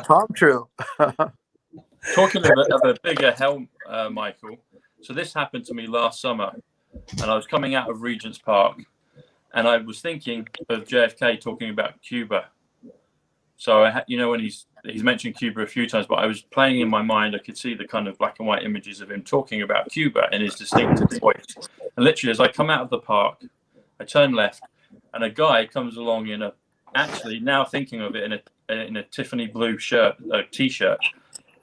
Tom true. Talking of a bigger hell, Michael. So this happened to me last summer, and I was coming out of Regent's Park, and I was thinking of JFK talking about Cuba. So when he's mentioned Cuba a few times, but I was playing in my mind. I could see the kind of black and white images of him talking about Cuba in his distinctive voice. And literally, as I come out of the park, I turn left, and a guy comes along actually now thinking of it in a Tiffany blue t-shirt,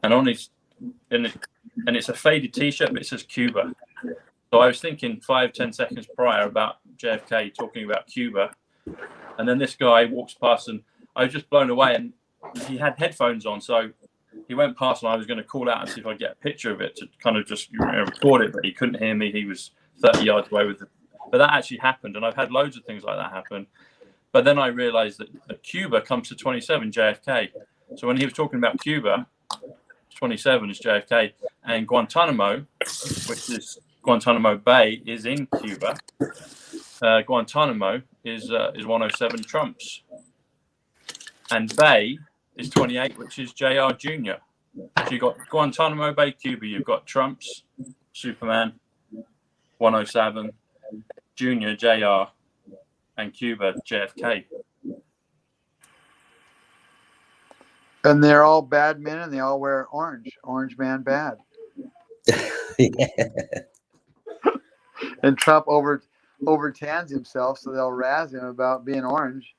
and and it's a faded t-shirt, but it says Cuba. So I was thinking 5-10 seconds prior about JFK talking about Cuba, and then this guy walks past, and I was just blown away. And he had headphones on, so he went past, and I was going to call out and see if I could get a picture of it to kind of just record it, but he couldn't hear me. He was 30 yards away but that actually happened, and I've had loads of things like that happen. But then I realized that Cuba comes to 27 JFK. So when he was talking about Cuba, 27 is JFK, and Guantanamo, which is Guantanamo Bay, is in Cuba. Guantanamo is 107 Trump's, and Bay is 28, which is JR Jr. So you've got Guantanamo Bay, Cuba. You've got Trump's, Superman, 107, Junior, JR, and Cuba, JFK. And they're all bad men, and they all wear orange. Orange man bad. Yeah. And Trump overtans himself, so they'll razz him about being orange.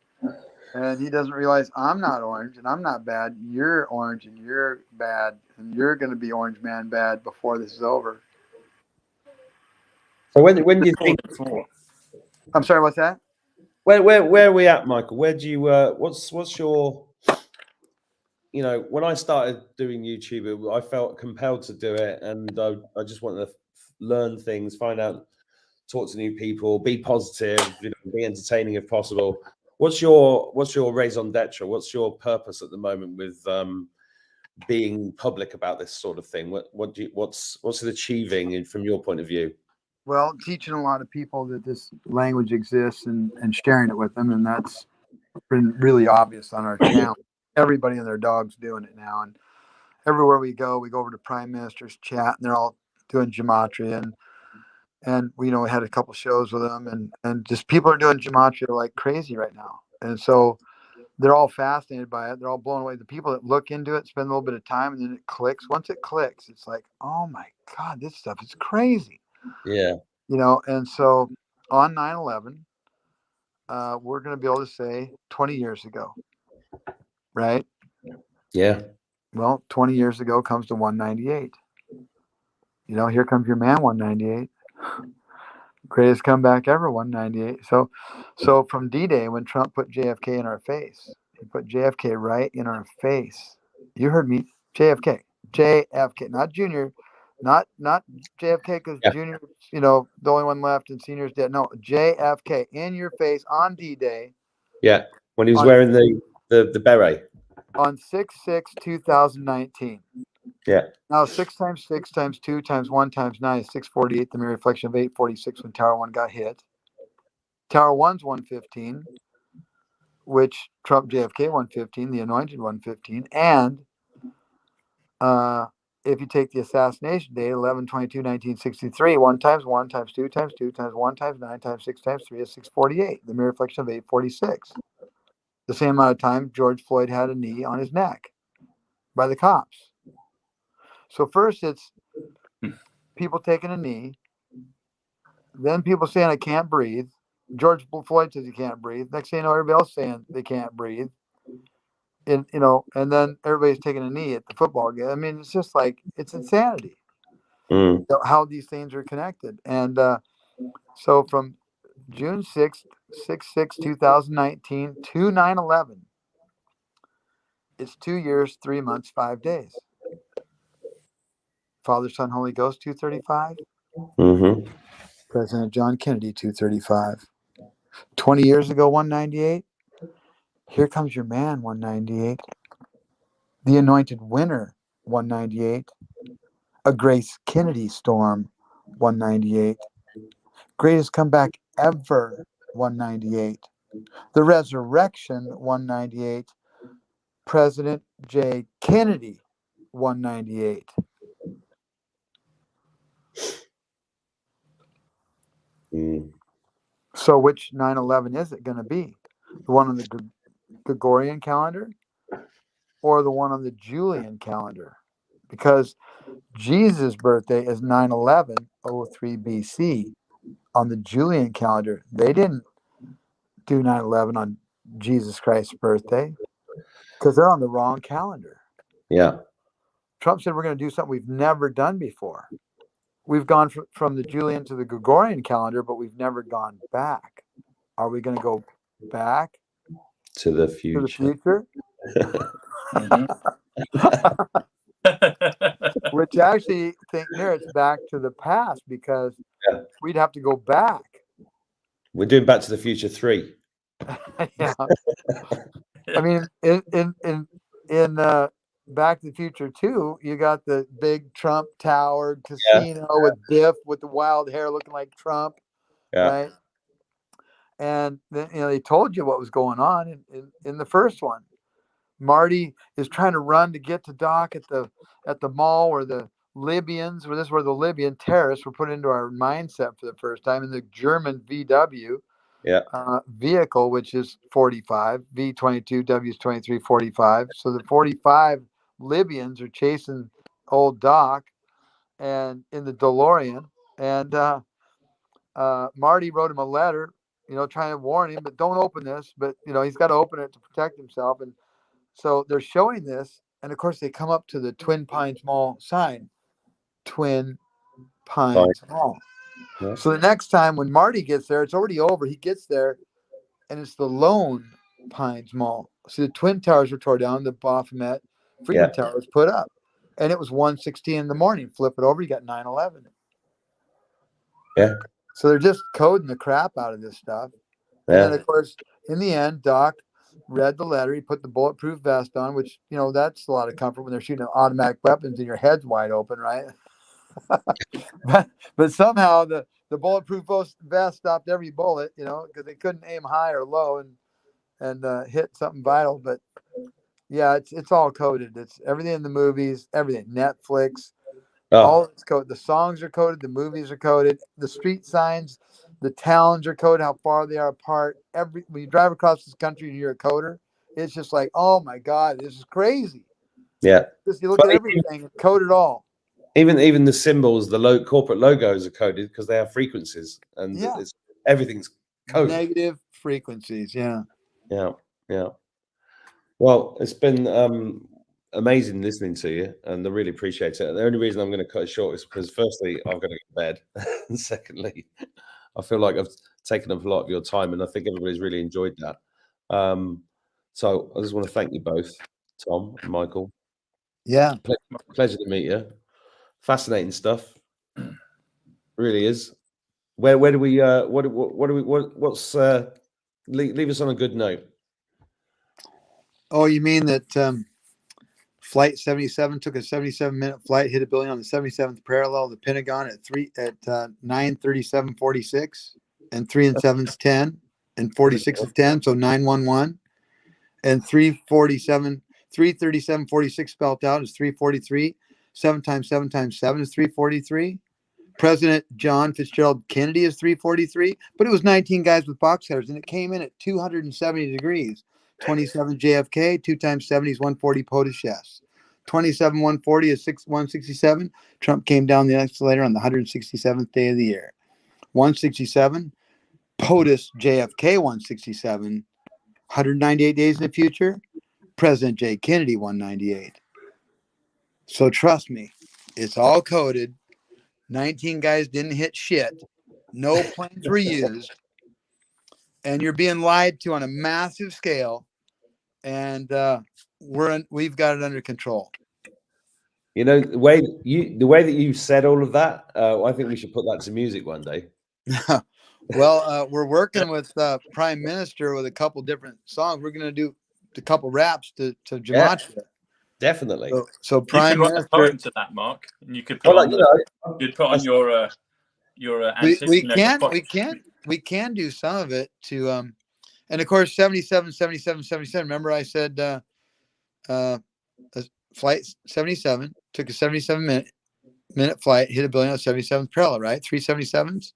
And he doesn't realize, I'm not orange, and I'm not bad. You're orange, and you're bad, and you're going to be orange man bad before this is over. So when do you think? I'm sorry, what's that? Where are we at, Michael? Where do you? What's your? When I started doing YouTube, I felt compelled to do it, and I just wanted to learn things, find out, talk to new people, be positive, be entertaining if possible. What's your raison d'etre? What's your purpose at the moment with being public about this sort of thing? What's it achieving from your point of view? Well, teaching a lot of people that this language exists and sharing it with them, and that's been really obvious on our channel. Everybody and their dog's doing it now, and everywhere we go over to Prime Minister's chat, and they're all doing gematria, and we had a couple shows with them, and just people are doing gematria like crazy right now, and so they're all fascinated by it. They're all blown away. The people that look into it spend a little bit of time, and then it clicks. Once it clicks, it's like, oh my God, this stuff is crazy. Yeah. And so on 9/11, we're going to be able to say 20 years ago, right? Yeah. Well, 20 years ago comes to 198. Here comes your man, 198. Greatest comeback ever, 198. So from D-Day, when Trump put JFK in our face, he put JFK right in our face. You heard me, JFK, not Junior, not JFK because Junior, the only one left and Senior's dead. No, JFK in your face on D-Day. Yeah, when he was wearing the beret. On 6/6/2019. Yeah. Now 6 times 6 times 2 times 1 times 9 is 648. The mere reflection of 846 when Tower 1 got hit. Tower 1's 115, which Trump JFK 115, the anointed 115, and if you take the assassination date 11/22/1963, 1 times 1 times 2 times 2 times 1 times 9 times 6 times 3 is 648. The mere reflection of 846. the same amount of time George Floyd had a knee on his neck by the cops. So first it's people taking a knee, then people saying I can't breathe. George Floyd says he can't breathe. Next thing you know, everybody else saying they can't breathe. And and then everybody's taking a knee at the football game. I mean, it's just like it's insanity how these things are connected. And so from June 6th, 2019 to 9/11, it's 2 years, 3 months, 5 days. Father, Son, Holy Ghost, 235. President John Kennedy, 235. 20 years ago, 198. Here Comes Your Man, 198. The Anointed Winner, 198. A Grace Kennedy Storm, 198. Greatest Comeback Ever, 198. The Resurrection, 198. President J. Kennedy, 198. So which 9/11 is it going to be? The one on the Gregorian calendar or the one on the Julian calendar? Because Jesus' birthday is 9/11/03 BC on the Julian calendar. They didn't do 9/11 on Jesus Christ's birthday because they're on the wrong calendar. Yeah. Trump said we're going to do something we've never done before. We've gone from the Julian to the Gregorian calendar, but we've never gone back. Are we going to go back to the future? Which actually think near it's back to the past because we'd have to go back. We're doing Back to the Future 3. Yeah. I mean, in Back to the Future 2, you got the big Trump Tower casino with Biff with the wild hair looking like Trump, right? And then they told you what was going on in the first one. Marty is trying to run to get to Doc at the mall where the Libyans, where the Libyan terrorists were put into our mindset for the first time in the German VW vehicle, which is 45, V22, W is 23, 45. So the 45 Libyans are chasing old Doc and in the DeLorean. And Marty wrote him a letter, trying to warn him, but don't open this. But, he's got to open it to protect himself. And so they're showing this. And of course, they come up to the Twin Pines Mall sign. Twin Pines Mall. Yeah. So the next time when Marty gets there, it's already over. He gets there, and it's the Lone Pines Mall. So the Twin Towers were tore down. The Baphomet Freedom Tower was put up. And it was 1:16 in the morning. Flip it over, you got 9/11. Yeah. So they're just coding the crap out of this stuff. And then, of course, in the end, Doc read the letter. He put the bulletproof vest on, which, that's a lot of comfort when they're shooting automatic weapons and your head's wide open, right? but somehow the bulletproof vest stopped every bullet, because they couldn't aim high or low and hit something vital. But yeah, it's all coded. It's everything in the movies, everything, Netflix, all it's coded. The songs are coded, the movies are coded, the street signs, the towns are coded, how far they are apart. When you drive across this country and you're a coder, it's just like, oh my God, this is crazy. Yeah. Just you look at everything and code it all. Even the symbols, the corporate logos are coded because they have frequencies, and everything's coded. Negative frequencies, yeah. Well, it's been amazing listening to you, and I really appreciate it. The only reason I'm going to cut it short is because, firstly, I've got to go to bed, and secondly, I feel like I've taken up a lot of your time, and I think everybody's really enjoyed that. So I just want to thank you both, Tom and Michael. Yeah, pleasure to meet you. Fascinating stuff, really is. Where do we leave us on a good note? Oh, you mean that Flight 77 took a 77-minute flight, hit a building on the 77th parallel of the Pentagon at 9:37:46, and 3 and 7 is 10, and 46 is 10, so 911, and 337:46 spelled out is 343. 7 times 7 times 7 is 343. President John Fitzgerald Kennedy is 343, but it was 19 guys with box cutters, and it came in at 270 degrees. 27 JFK, 2 times 70 is 140 POTUS, yes. 27 140 is 167. Trump came down the escalator on the 167th day of the year. 167, POTUS JFK 167, 198 days in the future, President J. Kennedy 198. So trust me, it's all coded. 19 guys didn't hit shit. No planes were used. And you're being lied to on a massive scale. And we've got it under control. You know, the way that you said all of that, I think we should put that to music one day. Well, we're working with Prime Minister with a couple different songs. We're going to do a couple raps to Gematria. Yeah, definitely. So Prime you could Minister, write a poem to that, Mark, and you could put Well, on you'd put on your we can do some of it to and of course 77 77 77. Remember I said flight 77 took a 77-minute flight, hit a billion on 77th parallel, right? 377s.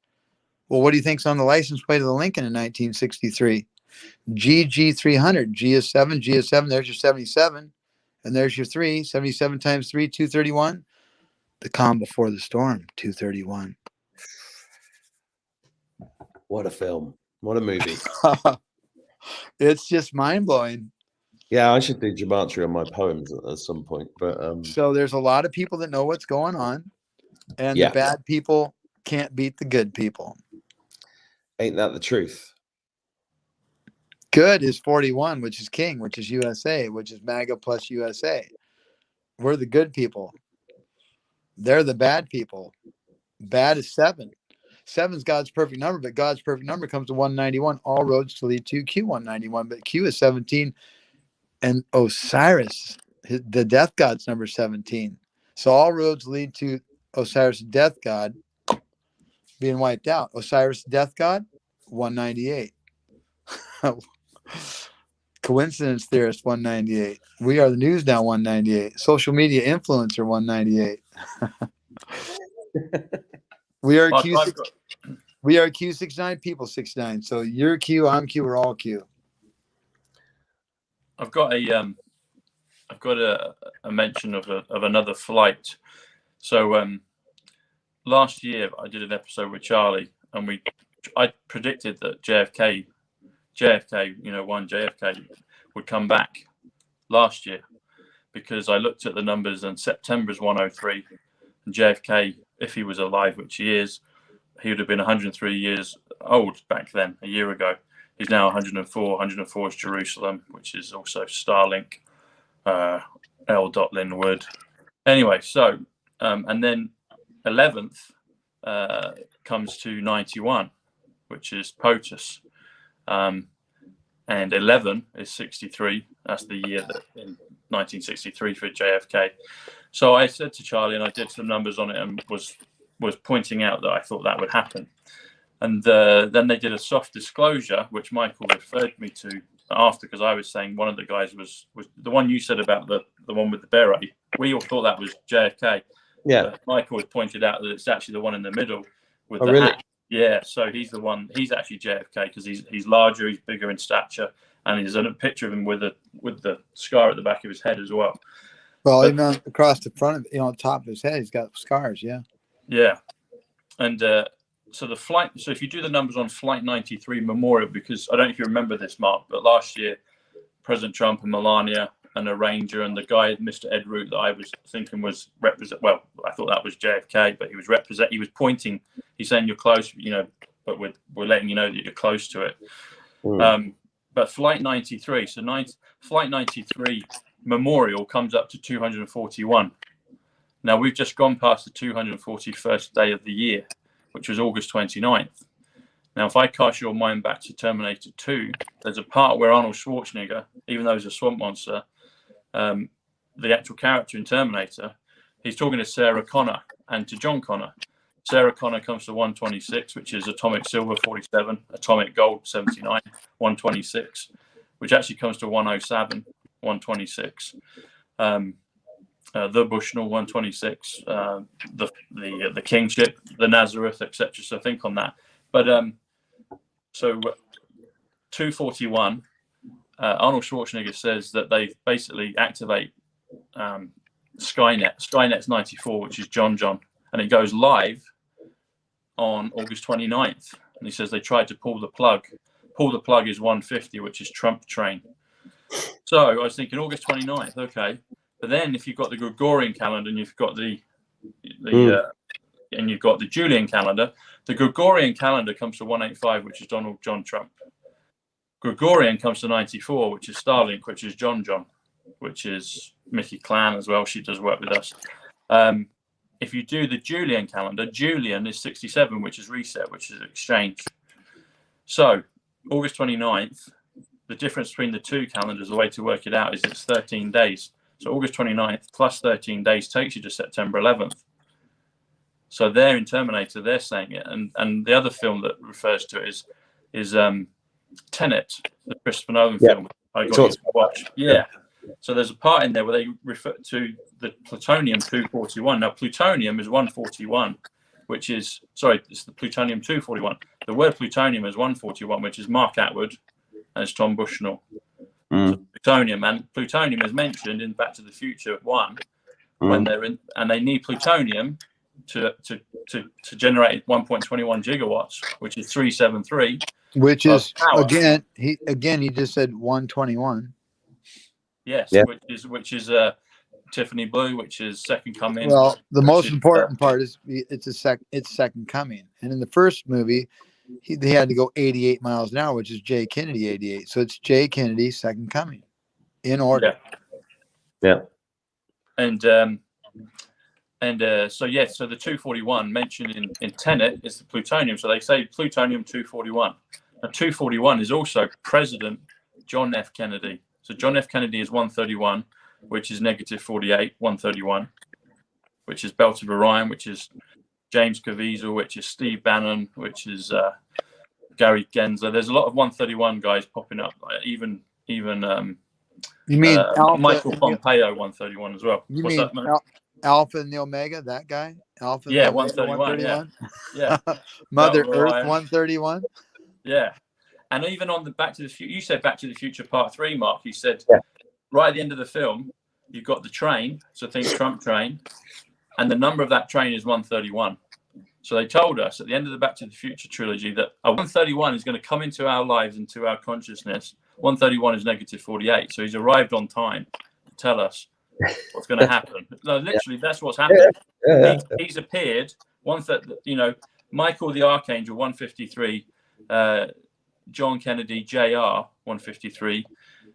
Well, what do you think's on the license plate of the Lincoln in 1963? GG300. G is 7, G is 7. There's your 77. And there's your 3. 77 times 3, 231. The calm before the storm, 231. What a film. What a movie. It's just mind-blowing. Yeah, I should do gematria on my poems at some point. But so there's a lot of people that know what's going on, and the bad people can't beat the good people. Ain't that the truth? Good is 41, which is king, which is USA, which is MAGA plus USA. We're the good people. They're the bad people. Bad is 7. 7's God's perfect number, but God's perfect number comes to 191. All roads to lead to Q191, but Q is 17. And Osiris, the death god's number 17. So all roads lead to Osiris, death god, being wiped out. Osiris, death god, 198. Coincidence theorist, 198. We are the news now, 198. Social media influencer, 198. We are Q69, people 69. So you're Q, I'm Q, we're all Q. I've got a mention of another flight. So last year I did an episode with Charlie, and I predicted that JFK, JFK would come back last year, because I looked at the numbers and September's 103, and JFK, if he was alive, which he is, he would have been 103 years old back then, a year ago. He's now 104. 104 is Jerusalem, which is also Starlink, L. Linwood. Anyway, so and then 11th comes to 91, which is POTUS. And 11 is 63. That's the year that in 1963 for JFK. So I said to Charlie, and I did some numbers on it, and was pointing out that I thought that would happen. And then they did a soft disclosure, which Michael referred me to after, because I was saying one of the guys was the one you said about the one with the beret. We all thought that was JFK. Yeah. But Michael had pointed out that it's actually the one in the middle with the really? hat. Yeah, so he's the one. He's actually JFK because he's larger, he's bigger in stature, and there's a picture of him with the scar at the back of his head as well. Well, even across the front of, on top of his head, he's got scars. Yeah. Yeah, and so the flight. So if you do the numbers on Flight 93 Memorial, because I don't know if you remember this, Mark, but last year President Trump and Melania and a ranger and the guy, Mr. Ed Root, that I was thinking was well, I thought that was JFK, but he was pointing. He's saying you're close, but we're letting you know that you're close to it. But Flight 93, Flight 93 Memorial comes up to 241. Now we've just gone past the 241st day of the year, which was August 29th. Now, if I cast your mind back to Terminator 2, there's a part where Arnold Schwarzenegger, even though he's a swamp monster, the actual character in Terminator, he's talking to Sarah Connor and to John Connor. Sarah Connor comes to 126, which is atomic silver 47, atomic gold 79, 126, which actually comes to 107, 126. The Bushnell 126, the Kingship, the Nazareth, etc. So think on that. But so 241, Arnold Schwarzenegger says that they basically activate Skynet. Skynet's 94, which is John, and it goes live on August 29th. And he says they tried to pull the plug. Pull the plug is 150, which is Trump train. So I was thinking August 29th, okay. But then if you've got the Gregorian calendar and you've got and you've got the Julian calendar, the Gregorian calendar comes to 185, which is Donald John Trump. Gregorian comes to 94, which is Starlink, which is John, which is Mickey Clan as well. She does work with us. If you do the Julian calendar, Julian is 67, which is Reset, which is Exchange. So August 29th, the difference between the two calendars, the way to work it out is it's 13 days. So August 29th plus 13 days takes you to September 11th. So there in Terminator, they're saying it. And the other film that refers to it is Tenet, the Christopher Nolan film I got you to watch. Yeah. So there's a part in there where they refer to the plutonium-241. Now, plutonium is 141, which is, it's the plutonium-241. The word plutonium is 141, which is Mark Atwood, and it's Tom Bushnell. So plutonium is mentioned in Back to the Future 1 when they're in, and they need plutonium to generate 1.21 gigawatts, which is 373. Which is again he just said 121. Yes, which is Tiffany Blue, which is Second Coming. Well, the most important part is it's Second Coming, and in the first movie, they had to go 88 miles an hour, which is J. Kennedy 88. So it's J. Kennedy Second Coming, in order. Yeah. And so the 241 mentioned in Tenet is the plutonium. So they say plutonium 241. Now 241 is also President John F. Kennedy. So John F. Kennedy is 131, which is negative 48, 131, which is Belt of Orion, which is James Caviezel, which is Steve Bannon, which is Gary Gensler. There's a lot of 131 guys popping up, even you mean Michael Pompeo 131 as well. You mean Alpha and the Omega, that guy? Alpha and 131. Yeah. Mother Earth 131. Yeah. And even on the Back to the Future, you said Back to the Future Part 3, Mark. You said right at the end of the film, you've got the train, so think Trump train, and the number of that train is 131. So they told us at the end of the Back to the Future trilogy that a 131 is going to come into our lives, into our consciousness. 131 is negative 48. So he's arrived on time to tell us what's going to happen. No, literally, that's what's happened. He's appeared. Michael the Archangel 153. John Kennedy Jr. 153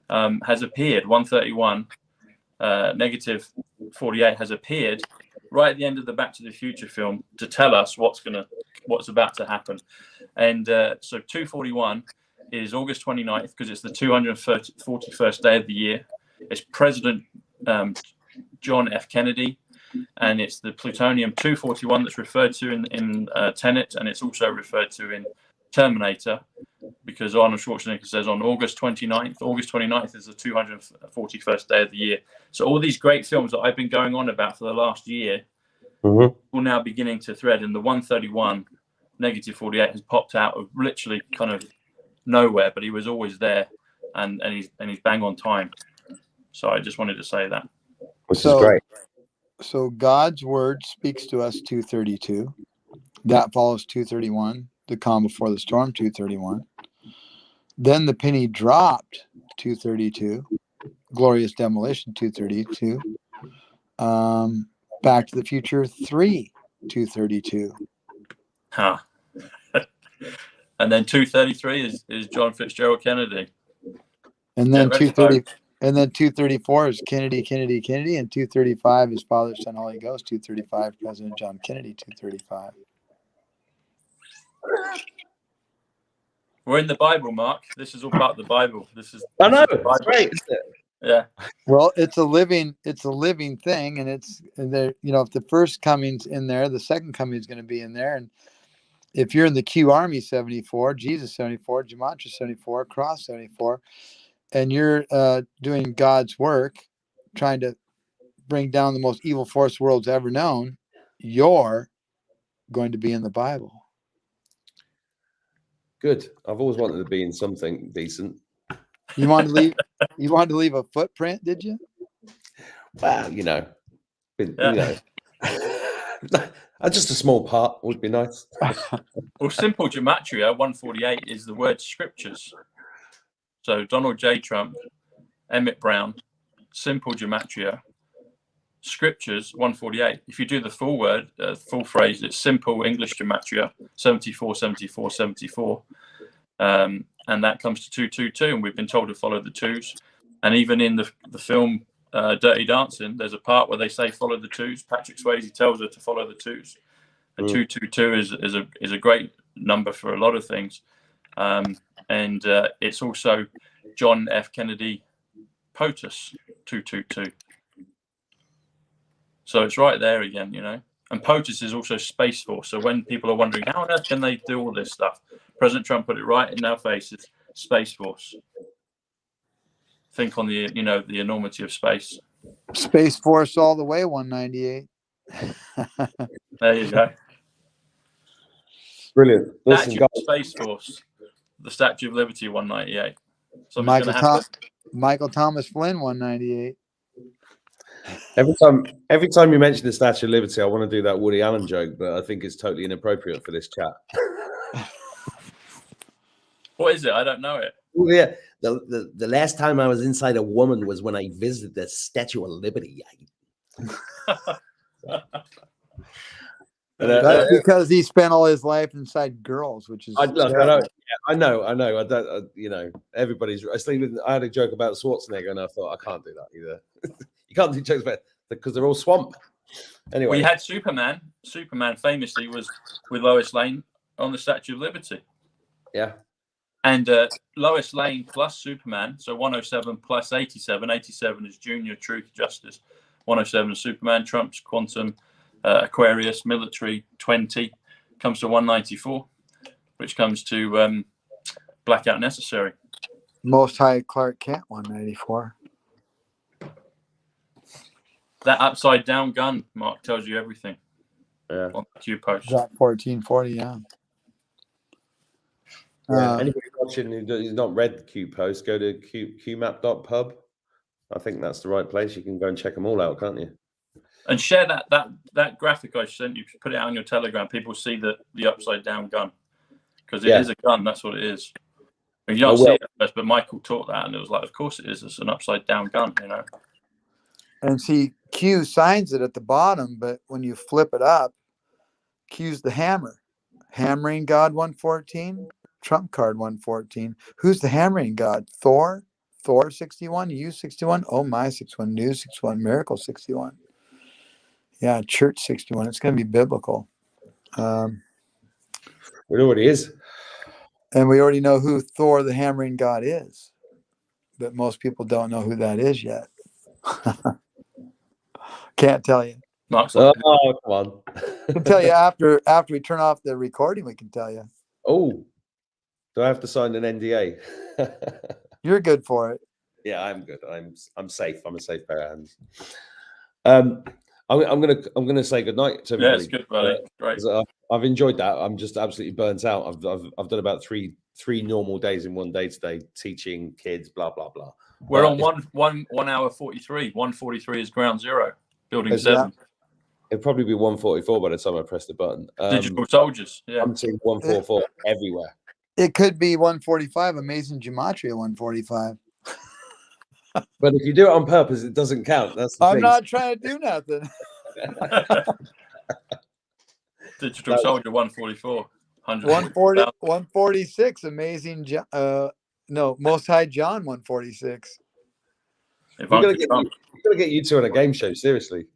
has appeared. 131 negative 48 has appeared right at the end of the Back to the Future film to tell us what's about to happen. And so 241 is August 29th because it's the 241st day of the year. It's President John F. Kennedy, and it's the plutonium 241 that's referred to in Tenet, and it's also referred to in Terminator, because Arnold Schwarzenegger says on August 29th is the 241st day of the year. So all these great films that I've been going on about for the last year are now beginning to thread, and the 131 negative 48 has popped out of literally kind of nowhere, but he was always there, and he's bang on time. So I just wanted to say that. Which is great. So God's word speaks to us 232. That follows 231. The calm before the storm, 231. Then the penny dropped, 232. Glorious demolition, 232. Back to the Future 3, 232. Huh. And then 233 is John Fitzgerald Kennedy. And then 234 is Kennedy, and 235 is Father, Son, Holy Ghost. 235 President John Kennedy. 235. We're in the Bible, Mark. This is all part of the Bible. I know. It's great, isn't it? Yeah. Well, it's a living thing, and there. If the first coming's in there, the second coming is going to be in there. And if you're in the Q Army 74, Jesus 74, Gematria 74, Cross 74, and you're doing God's work, trying to bring down the most evil force the world's ever known, you're going to be in the Bible. Good. I've always wanted to be in something decent. You wanted to leave. You wanted to leave a footprint, did you? Well, just a small part would be nice. Well, simple gematria 148 is the word scriptures. So Donald J. Trump, Emmett Brown, simple gematria, scriptures 148. If you do the full word, full phrase, it's simple English gematria 74, 74, 74. And that comes to 222. And we've been told to follow the twos. And even in the film Dirty Dancing, there's a part where they say follow the twos. Patrick Swayze tells her to follow the twos. And 222 is a great number for a lot of things. And it's also John F. Kennedy POTUS 222. So it's right there again, And POTUS is also Space Force. So when people are wondering how on earth can they do all this stuff, President Trump put it right in our faces: Space Force. Think on the the enormity of space. Space Force all the way, 198. There you go. Brilliant. Listen, Statue guys. of Space Force, the Statue of Liberty 198. Michael Thomas Flynn 198. Every time you mention the Statue of Liberty, I want to do that Woody Allen joke, but I think it's totally inappropriate for this chat. What is it? I don't know it. Oh, yeah. The last time I was inside a woman was when I visited the Statue of Liberty. That's because he spent all his life inside girls, which is. I know. Everybody's. I had a joke about Schwarzenegger, and I thought I can't do that either. You can't do jokes about because they're all swamp. Anyway, we had Superman. Superman famously was with Lois Lane on the Statue of Liberty. Yeah. And Lois Lane plus Superman, so 107 plus 87. 87 is Junior, Truth, Justice. 107 is Superman, Trump's Quantum, Aquarius, Military, 20. Comes to 194, which comes to Blackout Necessary. Most High Clark Kent, 194. That upside down gun, Mark, tells you everything. Yeah. On the Q post. Drop 1440, yeah. Anybody watching who's not read the Q post, go to qmap.pub. I think that's the right place. You can go and check them all out, can't you? And share that graphic I sent you. Put it out on your Telegram. People see the upside down gun because it is a gun. That's what it is. I mean, you don't see it at first, but Michael taught that, and it was like, of course it is. It's an upside down gun, And see, Q signs it at the bottom, but when you flip it up, Q's the hammer. Hammering God 114, Trump card 114. Who's the hammering God? Thor? Thor 61, U 61, Oh My 61, New 61, Miracle 61. Yeah, Church 61. It's going to be biblical. We know what he is. And we already know who Thor the hammering God is. But most people don't know who that is yet. Can't tell you. Come on. I can tell you after we turn off the recording, we can tell you. Oh, do I have to sign an NDA? You're good for it. Yeah, I'm good. I'm safe. I'm a safe pair of hands. I'm gonna say goodnight to everybody. Yeah, it's good, buddy. Great. I've enjoyed that. I'm just absolutely burnt out. I've done about three normal days in one day today, teaching kids, blah blah blah. We're on 1 hour 43. 143 is ground zero. Building 7. It'd probably be 144 by the time I press the button. Digital soldiers. Yeah. I'm seeing 144 everywhere. It could be 145. Amazing gematria 145. But if you do it on purpose, it doesn't count. That's the I'm thing. not trying to do nothing. Digital soldier 144. 140, 146. Amazing. Most High John 146. We're gonna get you two on a game show. Seriously.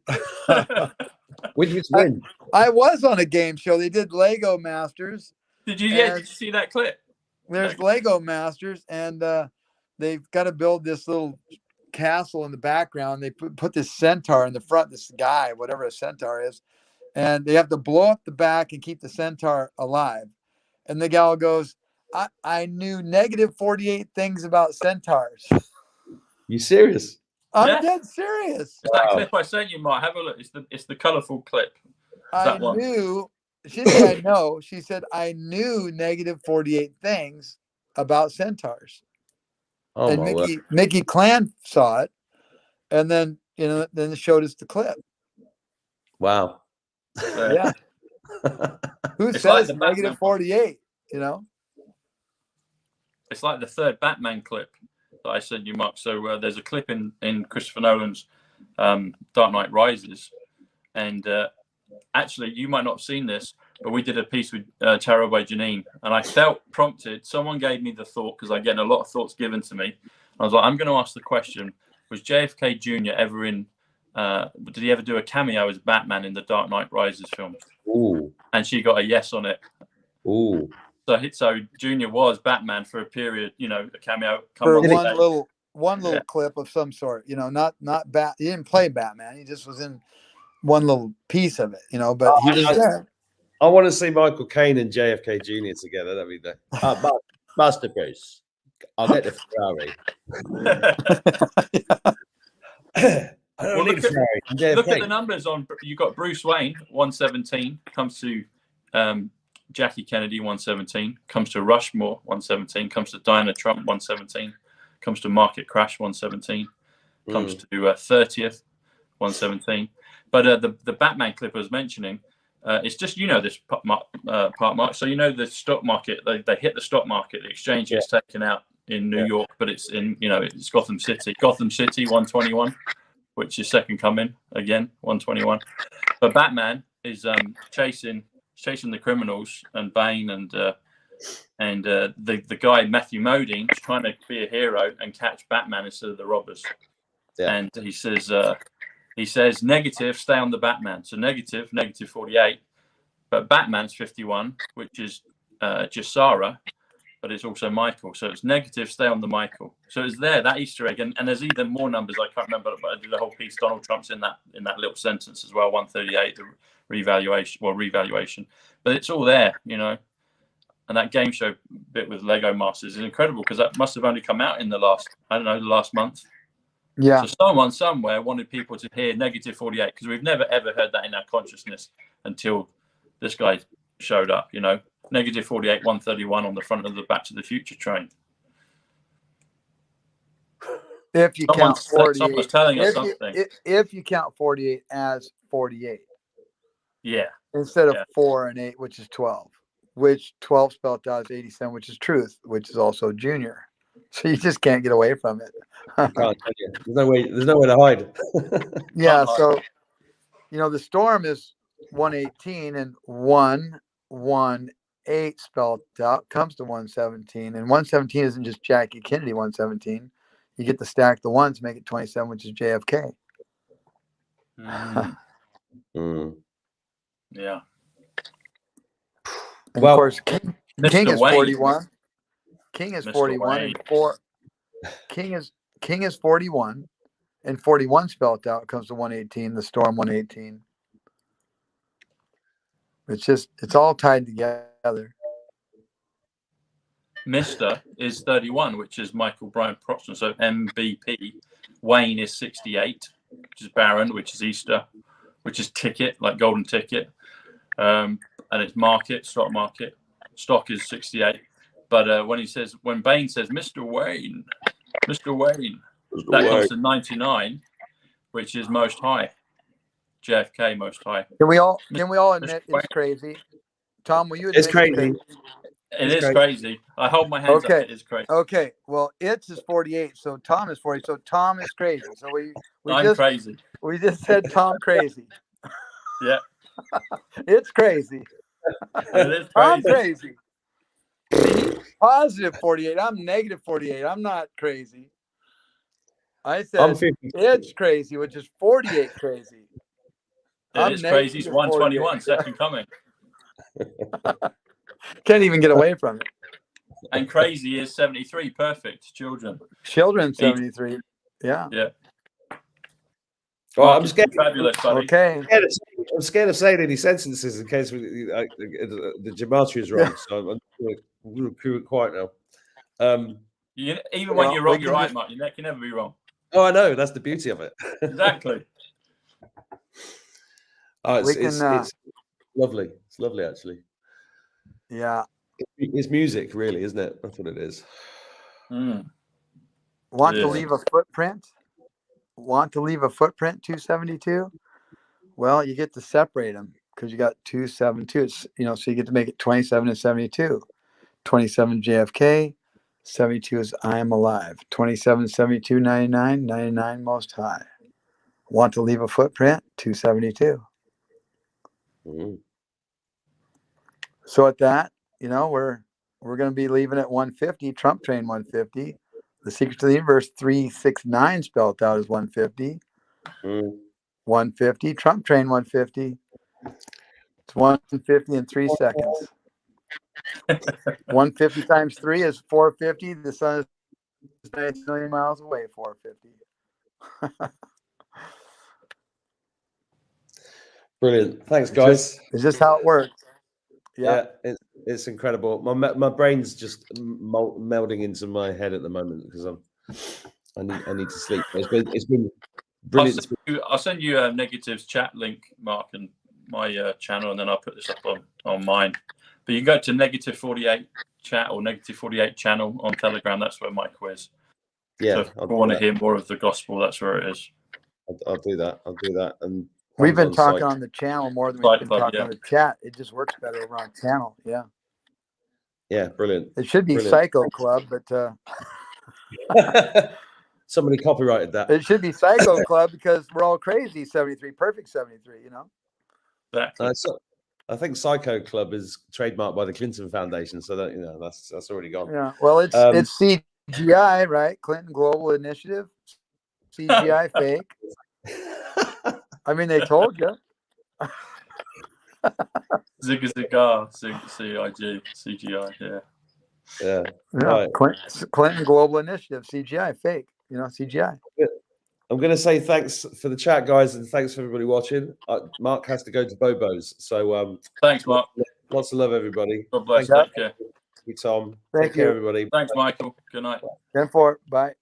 When you win? I was on a game show. They did Lego Masters. Did you see that clip? There's Lego Masters, and they've got to build this little castle in the background. They put this centaur in the front, this guy, whatever a centaur is, and they have to blow up the back and keep the centaur alive. And the gal goes, I knew negative 48 things about centaurs. You serious? I'm dead serious. It's that clip I sent you, Mark. Have a look. It's the colourful clip. I knew. She didn't say I know. She said I knew negative 48 things about centaurs. Oh and my word. Mickey Clan saw it, and then then showed us the clip. Wow. Yeah. Who It's like says the Batman negative 48? You know. It's like the third Batman clip that I sent you, Mark. So there's a clip in Christopher Nolan's Dark Knight Rises, and actually, you might not have seen this, but we did a piece with Tarot by Janine, and I felt prompted. Someone gave me the thought, because I get a lot of thoughts given to me. I was like, I'm going to ask the question: was JFK Jr. ever in? Did he ever do a cameo as Batman in the Dark Knight Rises film? Ooh. And she got a yes on it. Ooh. So Junior was Batman for a period, a cameo. For one little clip of some sort, not Bat. He didn't play Batman. He just was in one little piece of it, But he was there. I want to see Michael Caine and JFK Jr. together. That'd be the masterpiece. I'll get the Ferrari. I don't need a Ferrari. Look at the numbers on. You got Bruce Wayne 117 comes to Jackie Kennedy 117 comes to Rushmore 117 comes to Diana Trump 117 comes to Market Crash 117 comes to 30th 117. But the Batman clip I was mentioning, it's just this part, Mark. So the stock market, they hit the stock market. The exchange gets taken out in New York, but it's in it's Gotham City 121, which is second coming again 121. But Batman is chasing the criminals, and Bane and the guy Matthew Modine is trying to be a hero and catch Batman instead of the robbers. Yeah. And he says negative, stay on the Batman. So negative 48, but Batman's 51, which is just Sarah, but it's also Michael. So it's negative, stay on the Michael. So it's there, that Easter egg, and there's even more numbers. I can't remember, but I did a whole piece. Donald Trump's in that little sentence as well. 138, the revaluation, but it's all there, And that game show bit with Lego Masters is incredible, because that must have only come out in the last month. Yeah. So someone somewhere wanted people to hear negative 48, because we've never ever heard that in our consciousness until this guy showed up. Negative 48, 131 on the front of the Back to the Future train. If you count 48, someone's telling us something. If you count 48 as 48. Yeah. Instead of 4 and 8, which is 12, which 12 spelled out as 87, which is truth, which is also junior. So you just can't get away from it. There's no way to hide. Yeah. So, the storm is 118, and 118 spelled out comes to 117. And 117 isn't just Jackie Kennedy 117. You get to stack the ones, make it 27, which is JFK. Yeah. And of course, King is 41. King is 41 and 4. King is 41, and 41 spelled out comes to 118. The storm 118. It's all tied together. Mr. is 31, which is Michael Brian Proxton. So MVP. Wayne is 68, which is Baron, which is Easter, which is ticket, like golden ticket. And it's stock market. Stock is 68. But when Bane says, Mr. Wayne, that comes to 99, which is most high. JFK most high. Can we all admit it's crazy? Tom, will you admit it's crazy? It is crazy. I hold my hands up. It is crazy. Okay. Well, it's 48. So Tom is 40. So Tom is crazy. So I'm crazy. We just said Tom crazy. Yeah. It's crazy. It is crazy. I'm crazy. Positive 48. I'm negative 48. I'm not crazy. I said it's crazy, which is 48 crazy. It is crazy. It's 121, second coming. Can't even get away from it. And crazy is 73, perfect. Children 73. Yeah. Yeah. Well, I'm scared. Fabulous, buddy. Okay. I'm scared of saying any sentences in case the gematria is wrong. So I'm going to keep it quiet now. Even when you're wrong, you're right, Mark. You can never be wrong. Oh, I know. That's the beauty of it. Exactly. It's lovely. It's lovely, actually. Yeah. It's music, really, isn't it? That's what it is. Want to leave a footprint? Want to leave a footprint 272? Well, you get to separate them because you got 272. It's, so you get to make it 27 and 72. 27 JFK, 72 is I am alive. 27, 72, 99, 99 most high. Want to leave a footprint? 272. So at that, we're going to be leaving at 150. Trump train 150. The Secret to the Universe 369 spelled out as 150. 150. Trump train 150. It's 150 in 3 seconds. 150 times 3 is 450. The sun is 9 million miles away. 450. Brilliant. Thanks, guys. It's just how it works. Yeah, it's incredible. My brain's just melding into my head at the moment because I need to sleep. It's been brilliant. I'll send you a Negatives chat link, Mark, and my channel, and then I'll put this up on mine. But you can go to Negative 48 chat or Negative 48 channel on Telegram. That's where my quiz. Yeah, so if you want to hear more of the gospel, that's where it is. I'll do that. And we've been talking on the channel more than we've been talking on the chat. It just works better over on channel. Yeah. Yeah, brilliant. It should be Psycho Club, but somebody copyrighted that. It should be Psycho Club because we're all crazy. 73, perfect 73. Exactly. I think Psycho Club is trademarked by the Clinton Foundation, so that that's already gone. Yeah. Well, it's CGI, right? Clinton Global Initiative. CGI fake. I mean, they told you. Zigga Zigar, CIG, CGI, yeah. Right. Clinton Global Initiative, CGI, fake. CGI. I'm going to say thanks for the chat, guys, and thanks for everybody watching. Mark has to go to Bobo's, so thanks, Mark. Lots of love, everybody. God bless. Take care. Thank you, Tom. Thank Take care, everybody. Thanks, Michael. Good night. 10-4. Bye.